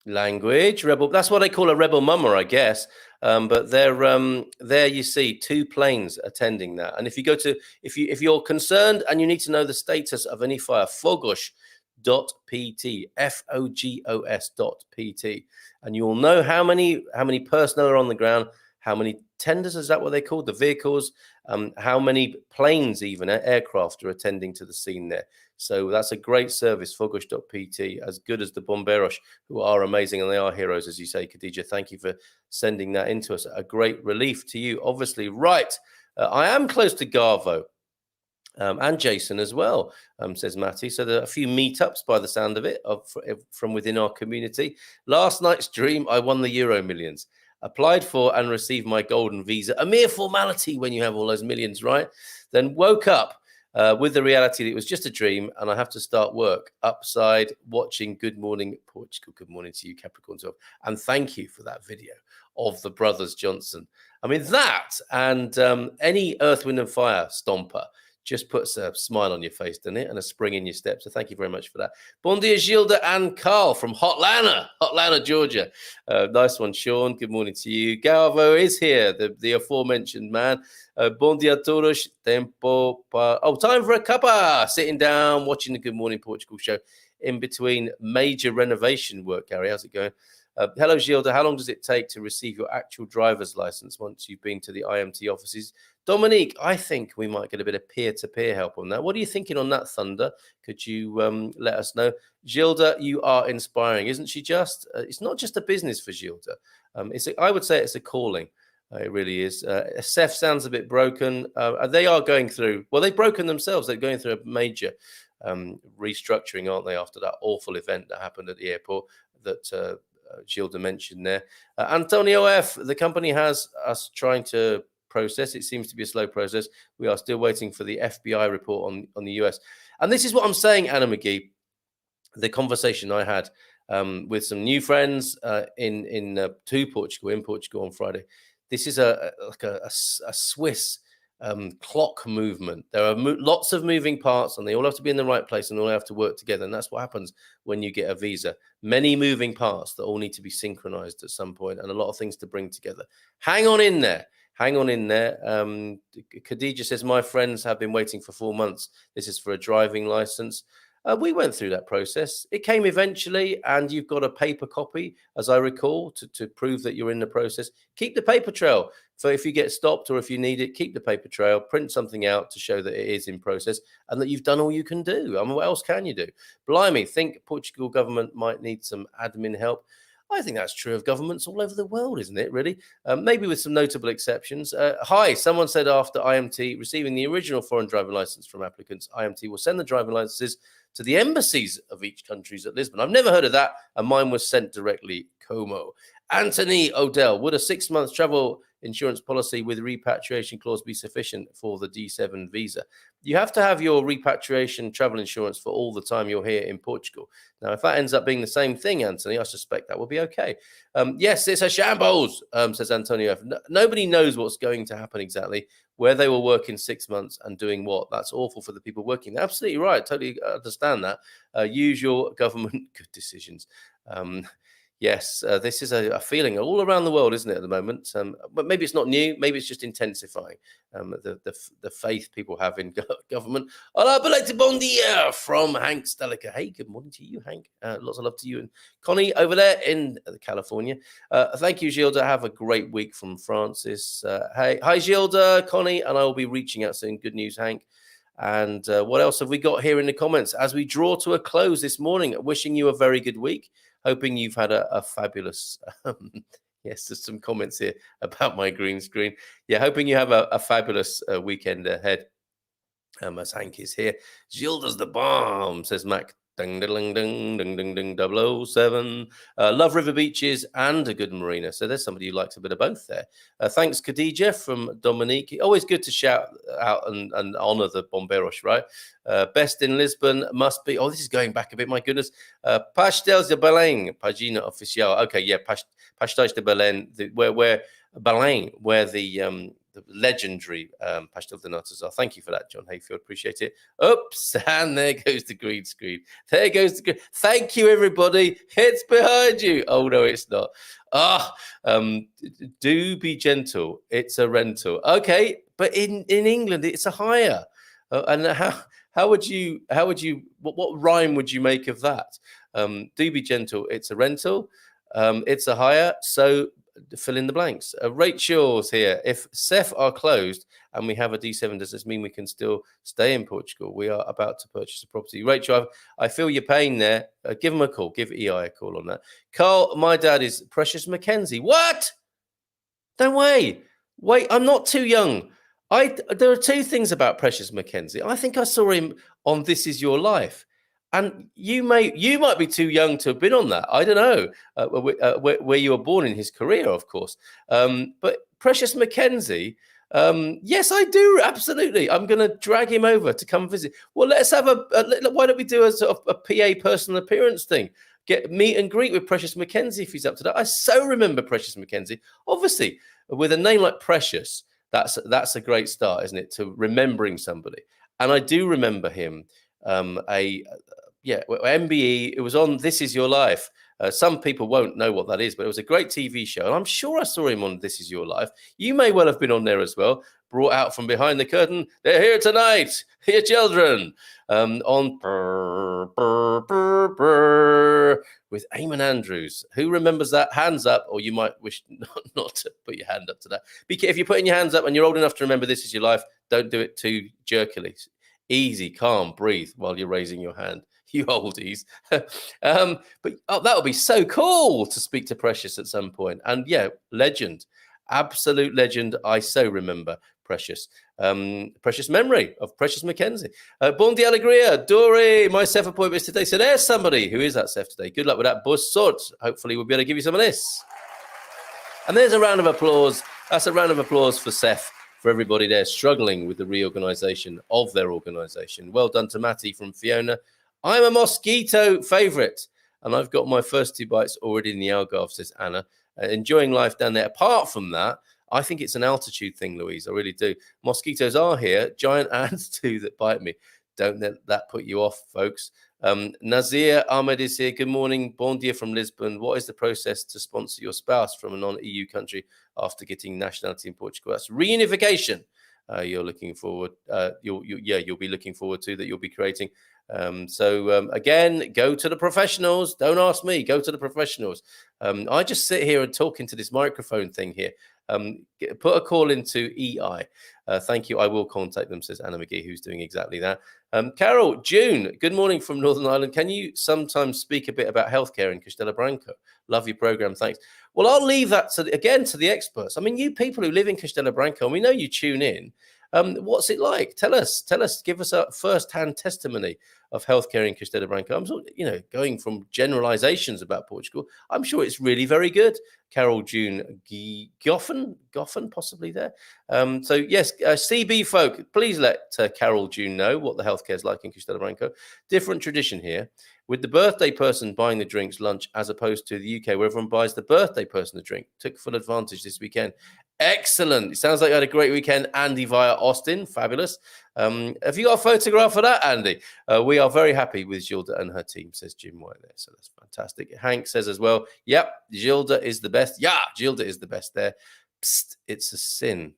Language rebel. That's what they call a rebel mama, I guess. But there you see 2 planes attending that. And if you go to if you're concerned and you need to know the status of any fire, fogos.pt, fogos.pt, and you will know how many personnel are on the ground, how many tenders, is that what they call the vehicles, how many planes, even aircraft, are attending to the scene there. So that's a great service, fogos.pt, as good as the Bomberos, who are amazing, and they are heroes, as you say, Khadija. Thank you for sending that into us. A great relief to you, obviously. Right. I am close to Garvo. And Jason as well, says Matty. So there are a few meetups by the sound of it from within our community. Last night's dream, I won the Euro Millions. Applied for and received my golden visa. A mere formality when you have all those millions, right? Then woke up with the reality that it was just a dream and I have to start work upside watching Good Morning Portugal. Good morning to you, Capricorn 12. And thank you for that video of the brothers Johnson. I mean, that and any Earth, Wind and Fire stomper just puts a smile on your face, doesn't it? And a spring in your step. So thank you very much for that. Bon dia, Gilda and Carl from Hotlanta, Georgia. Nice one, Sean. Good morning to you. Galvo is here, the aforementioned man. Bon dia todos. Tempo time for a cuppa. Sitting down, watching the Good Morning Portugal show in between major renovation work, Gary. How's it going? Hello, Gilda. How long does it take to receive your actual driver's license once you've been to the IMT offices? Dominique, I think we might get a bit of peer-to-peer help on that. What are you thinking on that, Thunder? Could you let us know? Gilda, you are inspiring, isn't she just? It's not just a business for Gilda. I would say it's a calling. It really is. Seth sounds a bit broken. They are going through, well, they've broken themselves. They're going through a major restructuring, aren't they, after that awful event that happened at the airport that Gilda mentioned there. Antonio F., the company has us trying to process. It seems to be a slow process. We are still waiting for the FBI report on the US. And this is what I'm saying, Anna McGee, the conversation I had with some new friends in Portugal on Friday. This is a Swiss clock movement. There are lots of moving parts and they all have to be in the right place and all have to work together. And that's what happens when you get a visa. Many moving parts that all need to be synchronized at some point and a lot of things to bring together. Hang on in there. Khadija says, my friends have been waiting for 4 months. This is for a driving license. We went through that process. It came eventually, and you've got a paper copy, as I recall, to prove that you're in the process. Keep the paper trail. So if you get stopped or if you need it, keep the paper trail, print something out to show that it is in process and that you've done all you can do. I mean, what else can you do? Blimey, think Portugal government might need some admin help. I think that's true of governments all over the world, isn't it, really? Maybe with some notable exceptions. Hi, someone said after IMT receiving the original foreign driving license from applicants, IMT will send the driving licenses to the embassies of each countries at Lisbon. I've never heard of that, and mine was sent directly Como. Anthony Odell, would a 6-month travel insurance policy with repatriation clause be sufficient for the D7 visa? You have to have your repatriation travel insurance for all the time you're here in Portugal. Now, if that ends up being the same thing, Anthony, I suspect that will be okay. Yes, it's a shambles, says Antonio. Nobody knows what's going to happen exactly, where they will work in 6 months and doing what. That's awful for the people working. Absolutely right. Totally understand that. Use your government good decisions. Yes, this is a feeling all around the world, isn't it, at the moment? But maybe it's not new. Maybe it's just intensifying the faith people have in government. Hola, belated bon dia from Hank Stelica. Hey, good morning to you, Hank. Lots of love to you and Connie over there in California. Thank you, Gilda. Have a great week from Francis. Hey, hi, Gilda, Connie, and I will be reaching out soon. Good news, Hank. And what else have we got here in the comments? As we draw to a close this morning, wishing you a very good week. Hoping you've had a fabulous, yes, there's some comments here about my green screen. Yeah, hoping you have a fabulous weekend ahead. As Hank is here. Gilda's the bomb, says Mac. Ding, ding, ding, ding, ding, ding, 007. Love river beaches and a good marina. So there's somebody who likes a bit of both there. Thanks, Khadija from Dominique. Always good to shout out and honor the Bomberos, right? Best in Lisbon must be, this is going back a bit, my goodness. Pastéis de Belém, Pagina Oficial. Okay, yeah, Pastéis de Belém, where Belém, where the the legendary pastel de nata. Thank you for that, John Hayfield. Appreciate it. Oops, and there goes the green screen. There goes the green. Thank you, everybody. It's behind you. Oh, no, it's not. Do be gentle. It's a rental. Okay, but in England, it's a hire. And how would you what rhyme would you make of that? Do be gentle. It's a rental. It's a hire. So fill in the blanks. Rachel's here. If CEF are closed and we have a D7, does this mean we can still stay in Portugal? We are about to purchase a property. Rachel, I feel your pain there. Give them a call. Give EI a call on that. Carl, my dad is Precious Mackenzie. What? No way. Wait, I'm not too young. There are two things about Precious Mackenzie. I think I saw him on This Is Your Life. And you might be too young to have been on that. I don't know where you were born in his career, of course. But Precious Mackenzie, yes, I do. Absolutely. I'm going to drag him over to come visit. Well, let's have why don't we do a sort of a PA personal appearance thing? Get meet and greet with Precious Mackenzie if he's up to that. I so remember Precious Mackenzie. Obviously, with a name like Precious, that's a great start, isn't it? To remembering somebody. And I do remember him. MBE, it was on This Is Your Life. Some people won't know what that is, but it was a great TV show. And I'm sure I saw him on This Is Your Life. You may well have been on there as well. Brought out from behind the curtain. They're here tonight, your children. On with Eamon Andrews. Who remembers that? Hands up, or you might wish not to put your hand up to that. If you're putting your hands up and you're old enough to remember This Is Your Life, don't do it too jerkily. Easy, calm, breathe while you're raising your hand. You oldies. But that would be so cool to speak to Precious at some point. And yeah, legend, absolute legend. I so remember Precious. Precious memory of Precious Mackenzie. Bon dia alegria. Dory, my CEF appointment is today. So there's somebody who is at CEF today. Good luck with that. Buzz sort. Hopefully we'll be able to give you some of this. And there's a round of applause. That's a round of applause for CEF. For everybody there struggling with the reorganisation of their organisation. Well done to Matty from Fiona. I'm a mosquito favourite, and I've got my first 2 bites already in the Algarve, says Anna. Enjoying life down there. Apart from that, I think it's an altitude thing, Louise. I really do. Mosquitoes are here. Giant ants too that bite me. Don't let that put you off, folks. Nazir Ahmed is here. Good morning. Bon dia from Lisbon. What is the process to sponsor your spouse from a non-EU country after getting nationality in Portugal? That's reunification. You're looking forward. You'll be looking forward to that. You'll be creating. Again, go to the professionals. Don't ask me. Go to the professionals. I just sit here and talk into this microphone thing here. Put a call into EI. Thank you. I will contact them, says Anna McGee, who's doing exactly that. Carol, June, good morning from Northern Ireland. Can you sometimes speak a bit about healthcare in Castella Branco? Love your program. Thanks. Well, I'll leave that to the experts. I mean, you people who live in Castella Branco, and we know you tune in. What's it like? Tell us, give us a first-hand testimony of healthcare in Castella Branco. I'm sort of, going from generalizations about Portugal. I'm sure it's really very good. Carol June Goffen, possibly there. So yes, CB folk, please let Carol June know what the healthcare is like in Castella Branco. Different tradition here, with the birthday person buying the drinks lunch, as opposed to the UK, where everyone buys the birthday person a drink. Took full advantage this weekend. Excellent. It sounds like you had a great weekend, Andy, via Austin. Fabulous. Have you got a photograph of that, Andy? We are very happy with Gilda and her team, says Jim White there. So that's fantastic. Hank says as well, yep, Gilda is the best. Yeah, Gilda is the best there. Psst, it's a sin.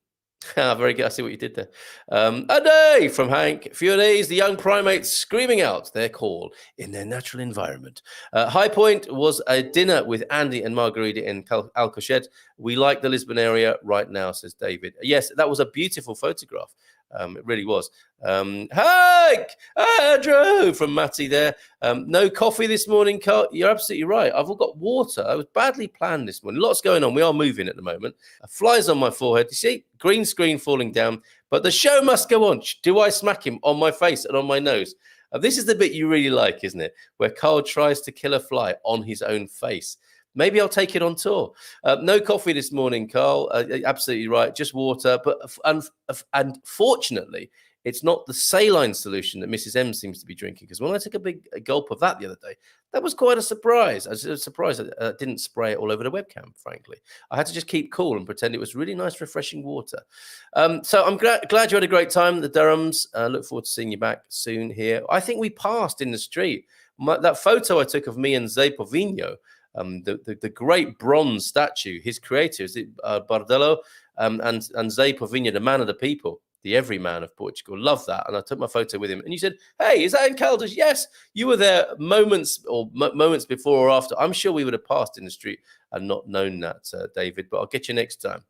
Very good. I see what you did there. A day from Hank. Fiones, the young primates screaming out their call in their natural environment. High point was a dinner with Andy and Margarita in Alcochete. We like the Lisbon area right now, says David. Yes, that was a beautiful photograph. It really was. Hank, Andrew from Matty there. No coffee this morning, Carl. You're absolutely right. I've all got water. I was badly planned this morning. Lots going on. We are moving at the moment. Flies on my forehead. You see, green screen falling down. But the show must go on. Do I smack him on my face and on my nose? This is the bit you really like, isn't it? Where Carl tries to kill a fly on his own face. Maybe I'll take it on tour. No coffee this morning, Carl. Absolutely right. Just water. But unfortunately, It's not the saline solution that Mrs. M seems to be drinking. Because when I took a big gulp of that the other day, that was quite a surprise. I was surprised I didn't spray it all over the webcam, frankly. I had to just keep cool and pretend it was really nice, refreshing water. So I'm glad you had a great time at the Durhams. Look forward to seeing you back soon here. I think we passed in the street. That photo I took of me and Zé Povinho, the great bronze statue, his creator, is it Bardello, and Zé Povinho, the man of the people, the everyman of Portugal. Love that. And I took my photo with him. And you said, hey, is that in Caldas? Yes. You were there moments before or after. I'm sure we would have passed in the street and not known that, David, but I'll get you next time.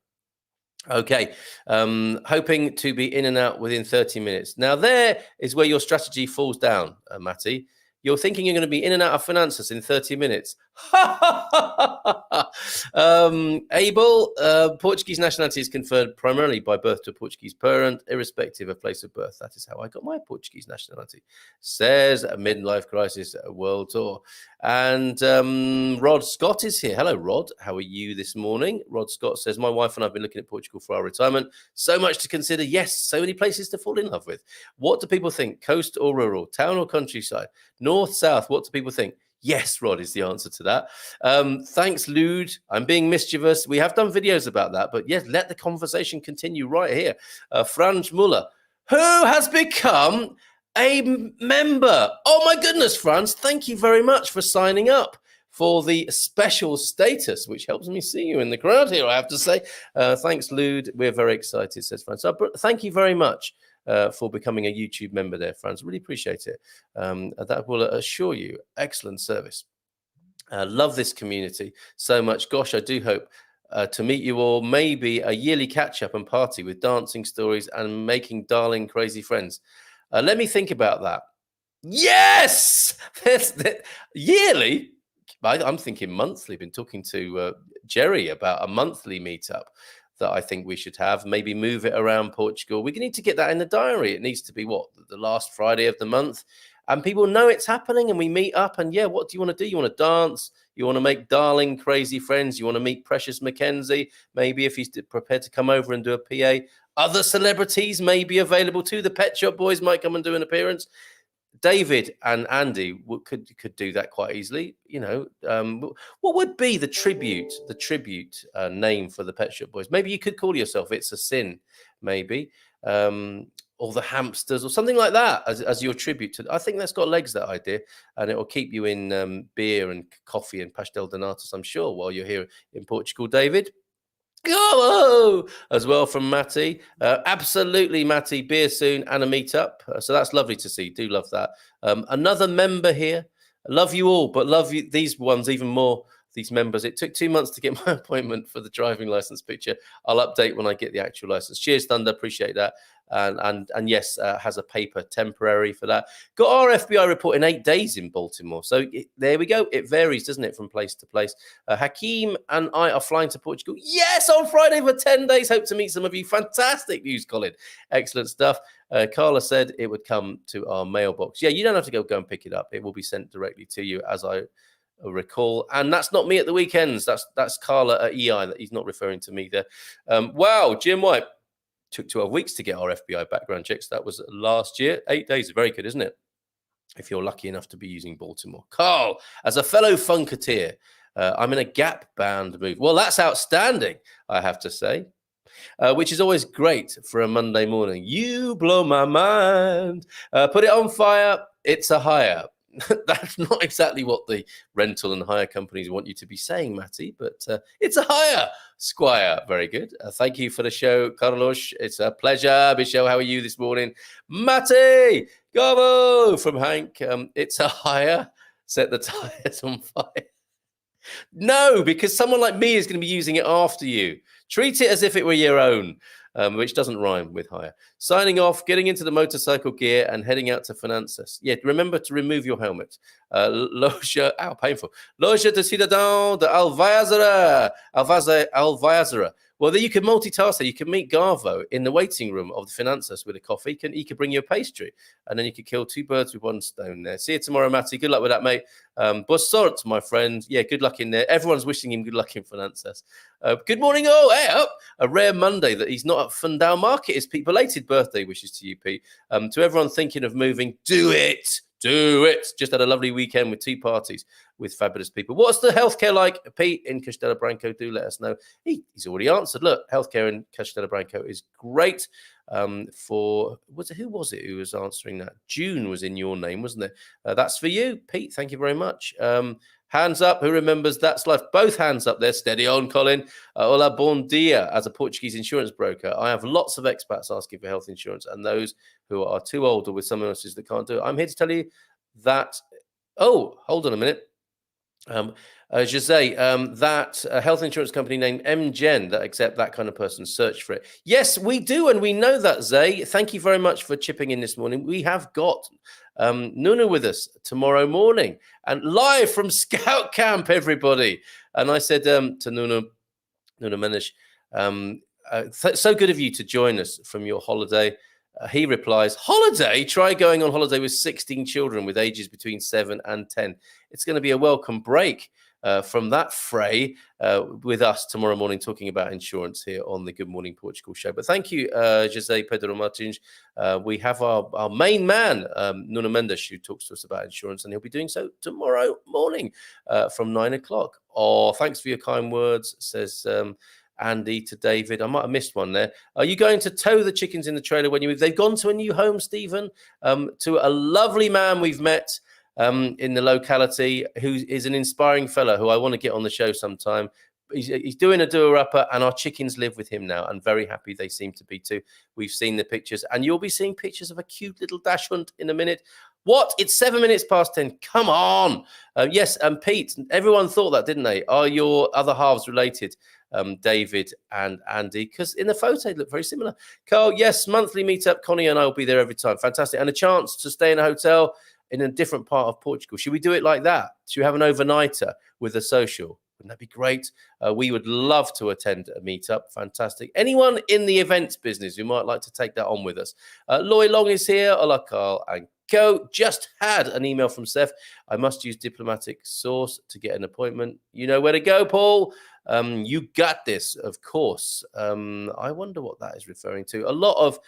Okay, hoping to be in and out within 30 minutes. Now, there is where your strategy falls down, Matty. You're thinking you're going to be in and out of finances in 30 minutes. Abel, Portuguese nationality is conferred primarily by birth to a Portuguese parent, irrespective of place of birth. That is how I got my Portuguese nationality, says a midlife crisis world tour. And Rod Scott is here. Hello, Rod. How are you this morning? Rod Scott says, my wife and I have been looking at Portugal for our retirement. So much to consider. Yes, so many places to fall in love with. What do people think? Coast or rural? Town or countryside? North, south? What do people think? Yes, Rod is the answer to that. Thanks, Lude. I'm being mischievous. We have done videos about that, but yes, let the conversation continue right here. Franz Muller, who has become a member. Oh my goodness, Franz, thank you very much for signing up for the special status, which helps me see you in the crowd here, I have to say. Thanks, Lude. We're very excited, says Franz. So, thank you very much for becoming a YouTube member there, Franz. Really appreciate it. That will assure you excellent service. Love this community so much. Gosh, I do hope to meet you all, maybe a yearly catch-up and party with dancing stories and making darling crazy friends. Let me think about that. Yes! Yearly? I'm thinking monthly. Been talking to Jerry about a monthly meetup that I think we should have. Maybe move it around Portugal. We need to get that in the diary. It needs to be the last Friday of the month. And people know it's happening and we meet up. And yeah, what do you want to do? You want to dance? You want to make darling crazy friends? You want to meet Precious Mackenzie? Maybe if he's prepared to come over and do a PA. Other celebrities may be available too. The Pet Shop Boys might come and do an appearance. David and Andy could do that quite easily. You know, what would be the tribute name for the Pet Shop Boys? Maybe you could call yourself It's a Sin, maybe, or the Hamsters or something like that as your tribute to. I think that's got legs, that idea, and it will keep you in beer and coffee and pastel de natas, I'm sure, while you're here in Portugal, David. Oh, as well from Matty. Absolutely, Matty. Beer soon and a meetup. So that's lovely to see. Do love that. Another member here. Love you all, but love you, these ones even more. These members. It took 2 months to get my appointment for the driving license picture. I'll update when I get the actual license. Cheers, Thunder. Appreciate that. And yes, has a paper temporary for that. Got our FBI report in 8 days in Baltimore. So there we go. It varies, doesn't it, from place to place. Hakeem and I are flying to Portugal. Yes, on Friday for 10 days. Hope to meet some of you. Fantastic news, Colin. Excellent stuff. Carla said it would come to our mailbox. Yeah, you don't have to go and pick it up. It will be sent directly to you, as I recall. And that's not me at the weekends. That's Carla at EI. That he's not referring to me there. Wow, Jim White. Took 12 weeks to get our FBI background checks. That was last year. 8 days. Very good, isn't it? If you're lucky enough to be using Baltimore. Carl, as a fellow funketeer, I'm in a Gap band move. Well, that's outstanding, I have to say, which is always great for a Monday morning. You blow my mind. Put it on fire. It's a hire. That's not exactly what the rental and hire companies want you to be saying, Matty, but it's a hire, Squire. Very good. Thank you for the show, Carlos. It's a pleasure. Michelle, how are you this morning? Matty, Gabo from Hank. It's a hire. Set the tires on fire. No, because someone like me is going to be using it after you. Treat it as if it were your own. Which doesn't rhyme with hire. Signing off, getting into the motorcycle gear and heading out to Finanças. Yeah, remember to remove your helmet. Loja, painful. Loja de Cidadão de Alvázara. Alvázara. Well, then you can multitask there. You can meet Garvo in the waiting room of the Finanzas with a coffee. He could bring you a pastry, and then you could kill 2 birds with 1 stone there. See you tomorrow, Matty. Good luck with that, mate. Bossort, my friend. Yeah, good luck in there. Everyone's wishing him good luck in Finanzas. Good morning, all. Hey, up. A rare Monday that he's not at Fundale Market. Is Pete. Belated birthday wishes to you, Pete. To everyone thinking of moving, do it. Do it. Just had a lovely weekend with 2 parties with fabulous people. What's the healthcare like, Pete, in Castella Branco? Do let us know. He's already answered. Look, healthcare in Castella Branco is great. Who was it who was answering that? June was in your name, wasn't it? That's for you, Pete. Thank you very much. Hands up. Who remembers That's Life? Both hands up there. Steady on, Colin. Hola, bon dia. As a Portuguese insurance broker, I have lots of expats asking for health insurance, and those who are too old or with someone else's that can't do it. I'm here to tell you that. Oh, hold on a minute. Jose, that health insurance company named MGen that accept that kind of person, search for it. Yes, we do, and we know that, Zay. Thank you very much for chipping in this morning. We have got Nuna with us tomorrow morning, and live from Scout Camp, everybody. And I said to Nuna Menish, so good of you to join us from your holiday. He replies, holiday? Try going on holiday with 16 children with ages between 7 and 10. It's going to be a welcome break from that fray with us tomorrow morning talking about insurance here on the Good Morning Portugal show. But thank you, Jose Pedro Martins. We have our main man, Nuno Mendes, who talks to us about insurance, and he'll be doing so tomorrow morning from 9 o'clock. Oh, thanks for your kind words, says Andy to David. I might have missed one there. Are you going to tow the chickens in the trailer when you move? They've gone to a new home, Stephen, to a lovely man we've met in the locality who is an inspiring fellow who I want to get on the show sometime. He's doing a doer-upper, and our chickens live with him now, and very happy they seem to be too. We've seen the pictures, and you'll be seeing pictures of a cute little dachshund in a minute. What? It's 7 minutes past 10. Come on. Yes, and Pete, everyone thought that, didn't they? Are your other halves related? David and Andy, because in the photo they look very similar. Carl, yes, monthly meetup. Connie and I will be there every time. Fantastic. And a chance to stay in a hotel in a different part of Portugal. Should we do it like that? Should we have an overnighter with a social? Wouldn't that be great? We would love to attend a meetup. Fantastic. Anyone in the events business who might like to take that on with us? Loy Long is here. Hola, Carl and Co. Just had an email from Seth. I must use diplomatic source to get an appointment. You know where to go, Paul. You got this, of course. I wonder what that is referring to. A lot of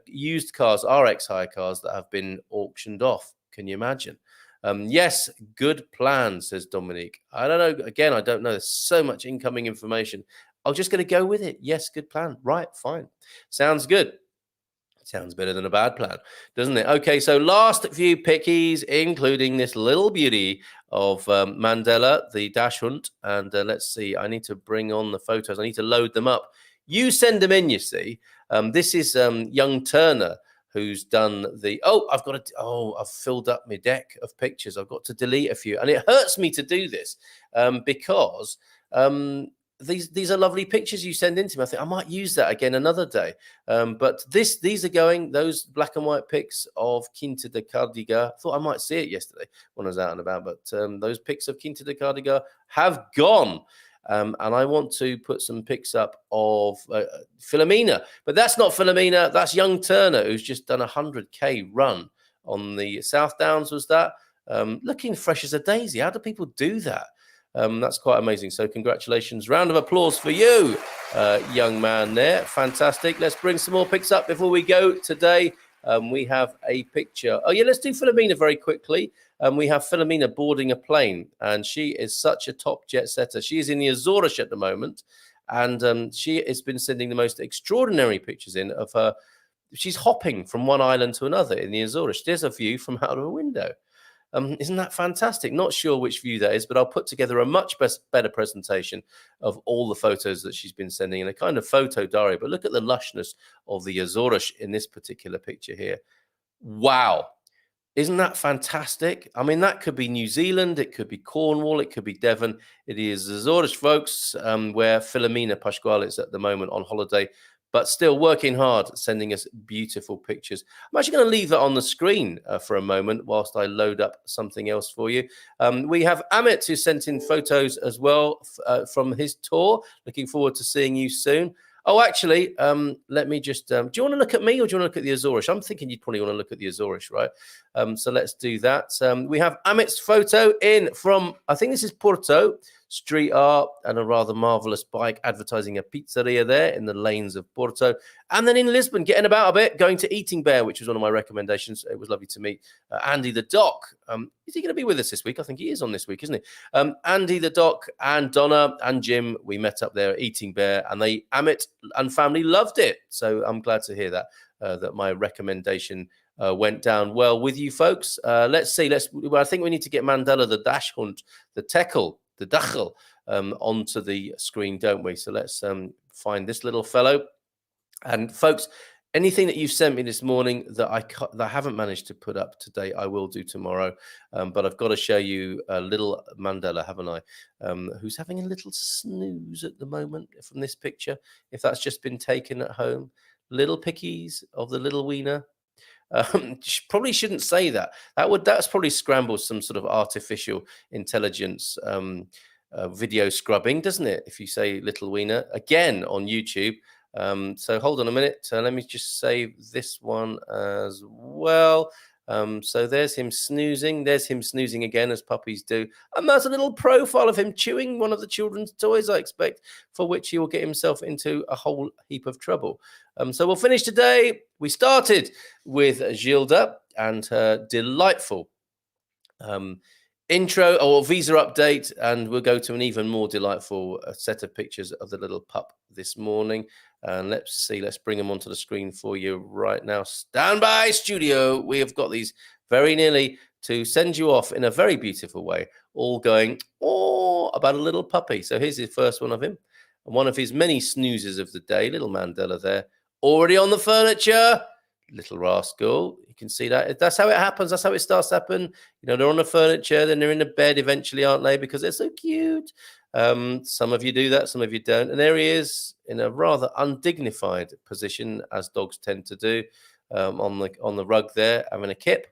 used cars, RX hire cars that have been auctioned off. Can you imagine? Yes, good plan, says Dominique. I don't know. Again, I don't know. There's so much incoming information. I'm just going to go with it. Yes, good plan. Right, fine. Sounds good. Sounds better than a bad plan, doesn't it? Okay, so last few pickies, including this little beauty of Mandela, the dachshund. And let's see, I need to bring on the photos. I need to load them up. You send them in, you see. This is young Turner, who's done the, I've filled up my deck of pictures. I've got to delete a few. And it hurts me to do this because these are lovely pictures you send in to me. I think I might use that again another day. But these are going, those black and white pics of Quinta da Cardiga. I thought I might see it yesterday when I was out and about, but those pics of Quinta da Cardiga have gone. And I want to put some pics up of Philomena, but that's not Philomena. That's young Turner, who's just done a 100K run on the South Downs. Was that looking fresh as a daisy? How do people do that? That's quite amazing. So congratulations. Round of applause for you, young man there. Fantastic. Let's bring some more pics up before we go today. We have a picture. Oh, yeah, let's do Philomena very quickly. We have Philomena boarding a plane, and she is such a top jet setter. She is in the Azores at the moment, and she has been sending the most extraordinary pictures in of her. She's hopping from one island to another in the Azores. There's a view from out of a window. Isn't that fantastic? Not sure which view that is, but I'll put together a much better presentation of all the photos that she's been sending in a kind of photo diary. But look at the lushness of the Azores in this particular picture here. Wow. Isn't that fantastic? I mean, that could be New Zealand. It could be Cornwall. It could be Devon. It is Azores, folks, where Philomena Pascual is at the moment on holiday. but still working hard, sending us beautiful pictures. I'm actually going to leave that on the screen for a moment whilst I load up something else for you. We have Amit, who sent in photos as well from his tour. Looking forward to seeing you soon. Oh, actually, let me just, do you want to look at me or do you want to look at the Azores? I'm thinking you'd probably want to look at the Azores, right? So let's do that. We have Amit's photo in from, I think this is Porto, street art and a rather marvellous bike advertising a pizzeria there in the lanes of Porto. And then in Lisbon, getting about a bit, going to Eating Bear, which was one of my recommendations. It was lovely to meet Andy the Doc. Is he going to be with us this week? I think he is on this week, isn't he? Andy the Doc and Donna and Jim, we met up there at Eating Bear, and Amit and family loved it. So I'm glad to hear that, that my recommendation went down well with you folks. Let's see. I think we need to get Mandela the Dash Hunt, the Tekel, the Dachel onto the screen, don't we? So let's find this little fellow. And folks, anything that you've sent me this morning that I haven't managed to put up today, I will do tomorrow. But I've got to show you a little Mandela, haven't I? Who's having a little snooze at the moment from this picture. If that's just been taken at home. Little pickies of the little wiener. Probably shouldn't say that. That's probably scrambled some sort of artificial intelligence video scrubbing, doesn't it? If you say little wiener again on YouTube. So hold on a minute. Let me just save this one as well. So there's him snoozing. There's him snoozing again, as puppies do. And there's a little profile of him chewing one of the children's toys, I expect, for which he will get himself into a whole heap of trouble. So we'll finish today. We started with Gilda and her delightful intro or visa update, and we'll go to an even more delightful set of pictures of the little pup this morning. And let's bring them onto the screen for you right now. Stand by, studio. We have got these very nearly to send you off in a very beautiful way, all going, oh, about a little puppy. So here's the first one of him, and one of his many snoozes of the day, little Mandela there, already on the furniture. Little rascal. You can see that. That's how it happens. That's how it starts to happen. You know, they're on the furniture, then they're in the bed eventually, aren't they? Because they're so cute. Some of you do that, some of you don't. And there he is in a rather undignified position, as dogs tend to do, on the rug there, having a kip.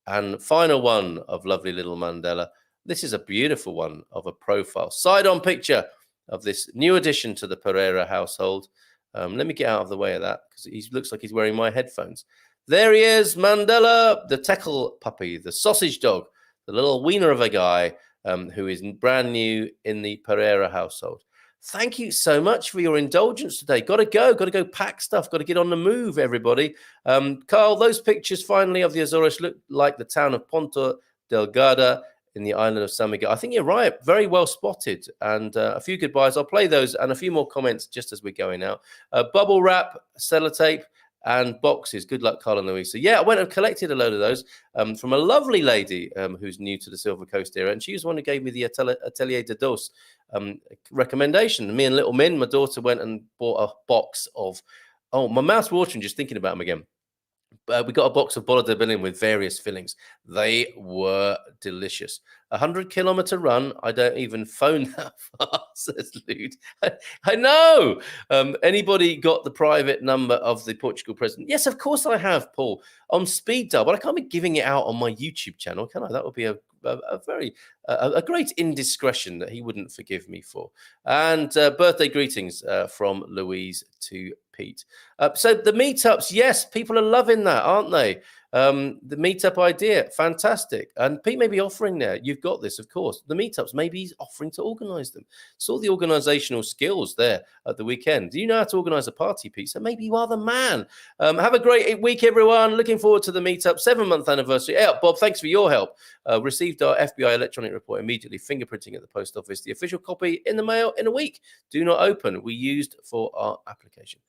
And final one of lovely little Mandela. This is a beautiful one of a profile. Side-on picture of this new addition to the Pereira household. Let me get out of the way of that because he looks like he's wearing my headphones. There he is, Mandela, the Tekel puppy, the sausage dog, the little wiener of a guy who is brand new in the Pereira household. Thank you so much for your indulgence today. Got to go pack stuff, got to get on the move, everybody. Carl, those pictures finally of the Azores look like the town of Ponta Delgada in the island of San Miguel. I think you're right. Very well spotted. And a few goodbyes. I'll play those and a few more comments just as we're going out. Bubble wrap, sellotape, and boxes. Good luck, Carl and Louisa. Yeah, I went and collected a load of those from a lovely lady who's new to the Silver Coast area. And she was the one who gave me the Atelier de Dos recommendation. Me and little Min, my daughter, went and bought a box of, my mouth's watering just thinking about them again. We got a box of bola de Berlin with various fillings. They were delicious. 100-kilometer run. I don't even phone that far, says Lude. I know. Anybody got the private number of the Portugal president? Yes, of course I have, Paul. On speed dial, but I can't be giving it out on my YouTube channel, can I? That would be a very great indiscretion that he wouldn't forgive me for. And birthday greetings from Louise to Pete. So the meetups, yes, people are loving that, aren't they? The meetup idea, fantastic. And Pete may be offering there. You've got this, of course. The meetups, maybe he's offering to organize them. Saw the organizational skills there at the weekend. Do you know how to organize a party, Pete? So maybe you are the man. Have a great week, everyone. Looking forward to the meetup. 7-month anniversary. Yeah, Bob, thanks for your help. Received our FBI electronic report immediately, fingerprinting at the post office. The official copy in the mail in a week. Do not open. We used for our application.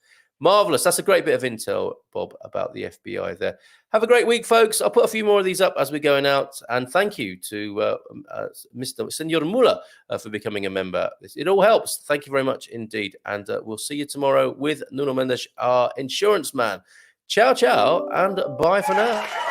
Marvelous. That's a great bit of intel, Bob, about the FBI there. Have a great week, folks. I'll put a few more of these up as we're going out. And thank you to Mr. Senor Muller for becoming a member. It all helps. Thank you very much indeed. And we'll see you tomorrow with Nuno Mendes, our insurance man. Ciao, ciao, and bye for now.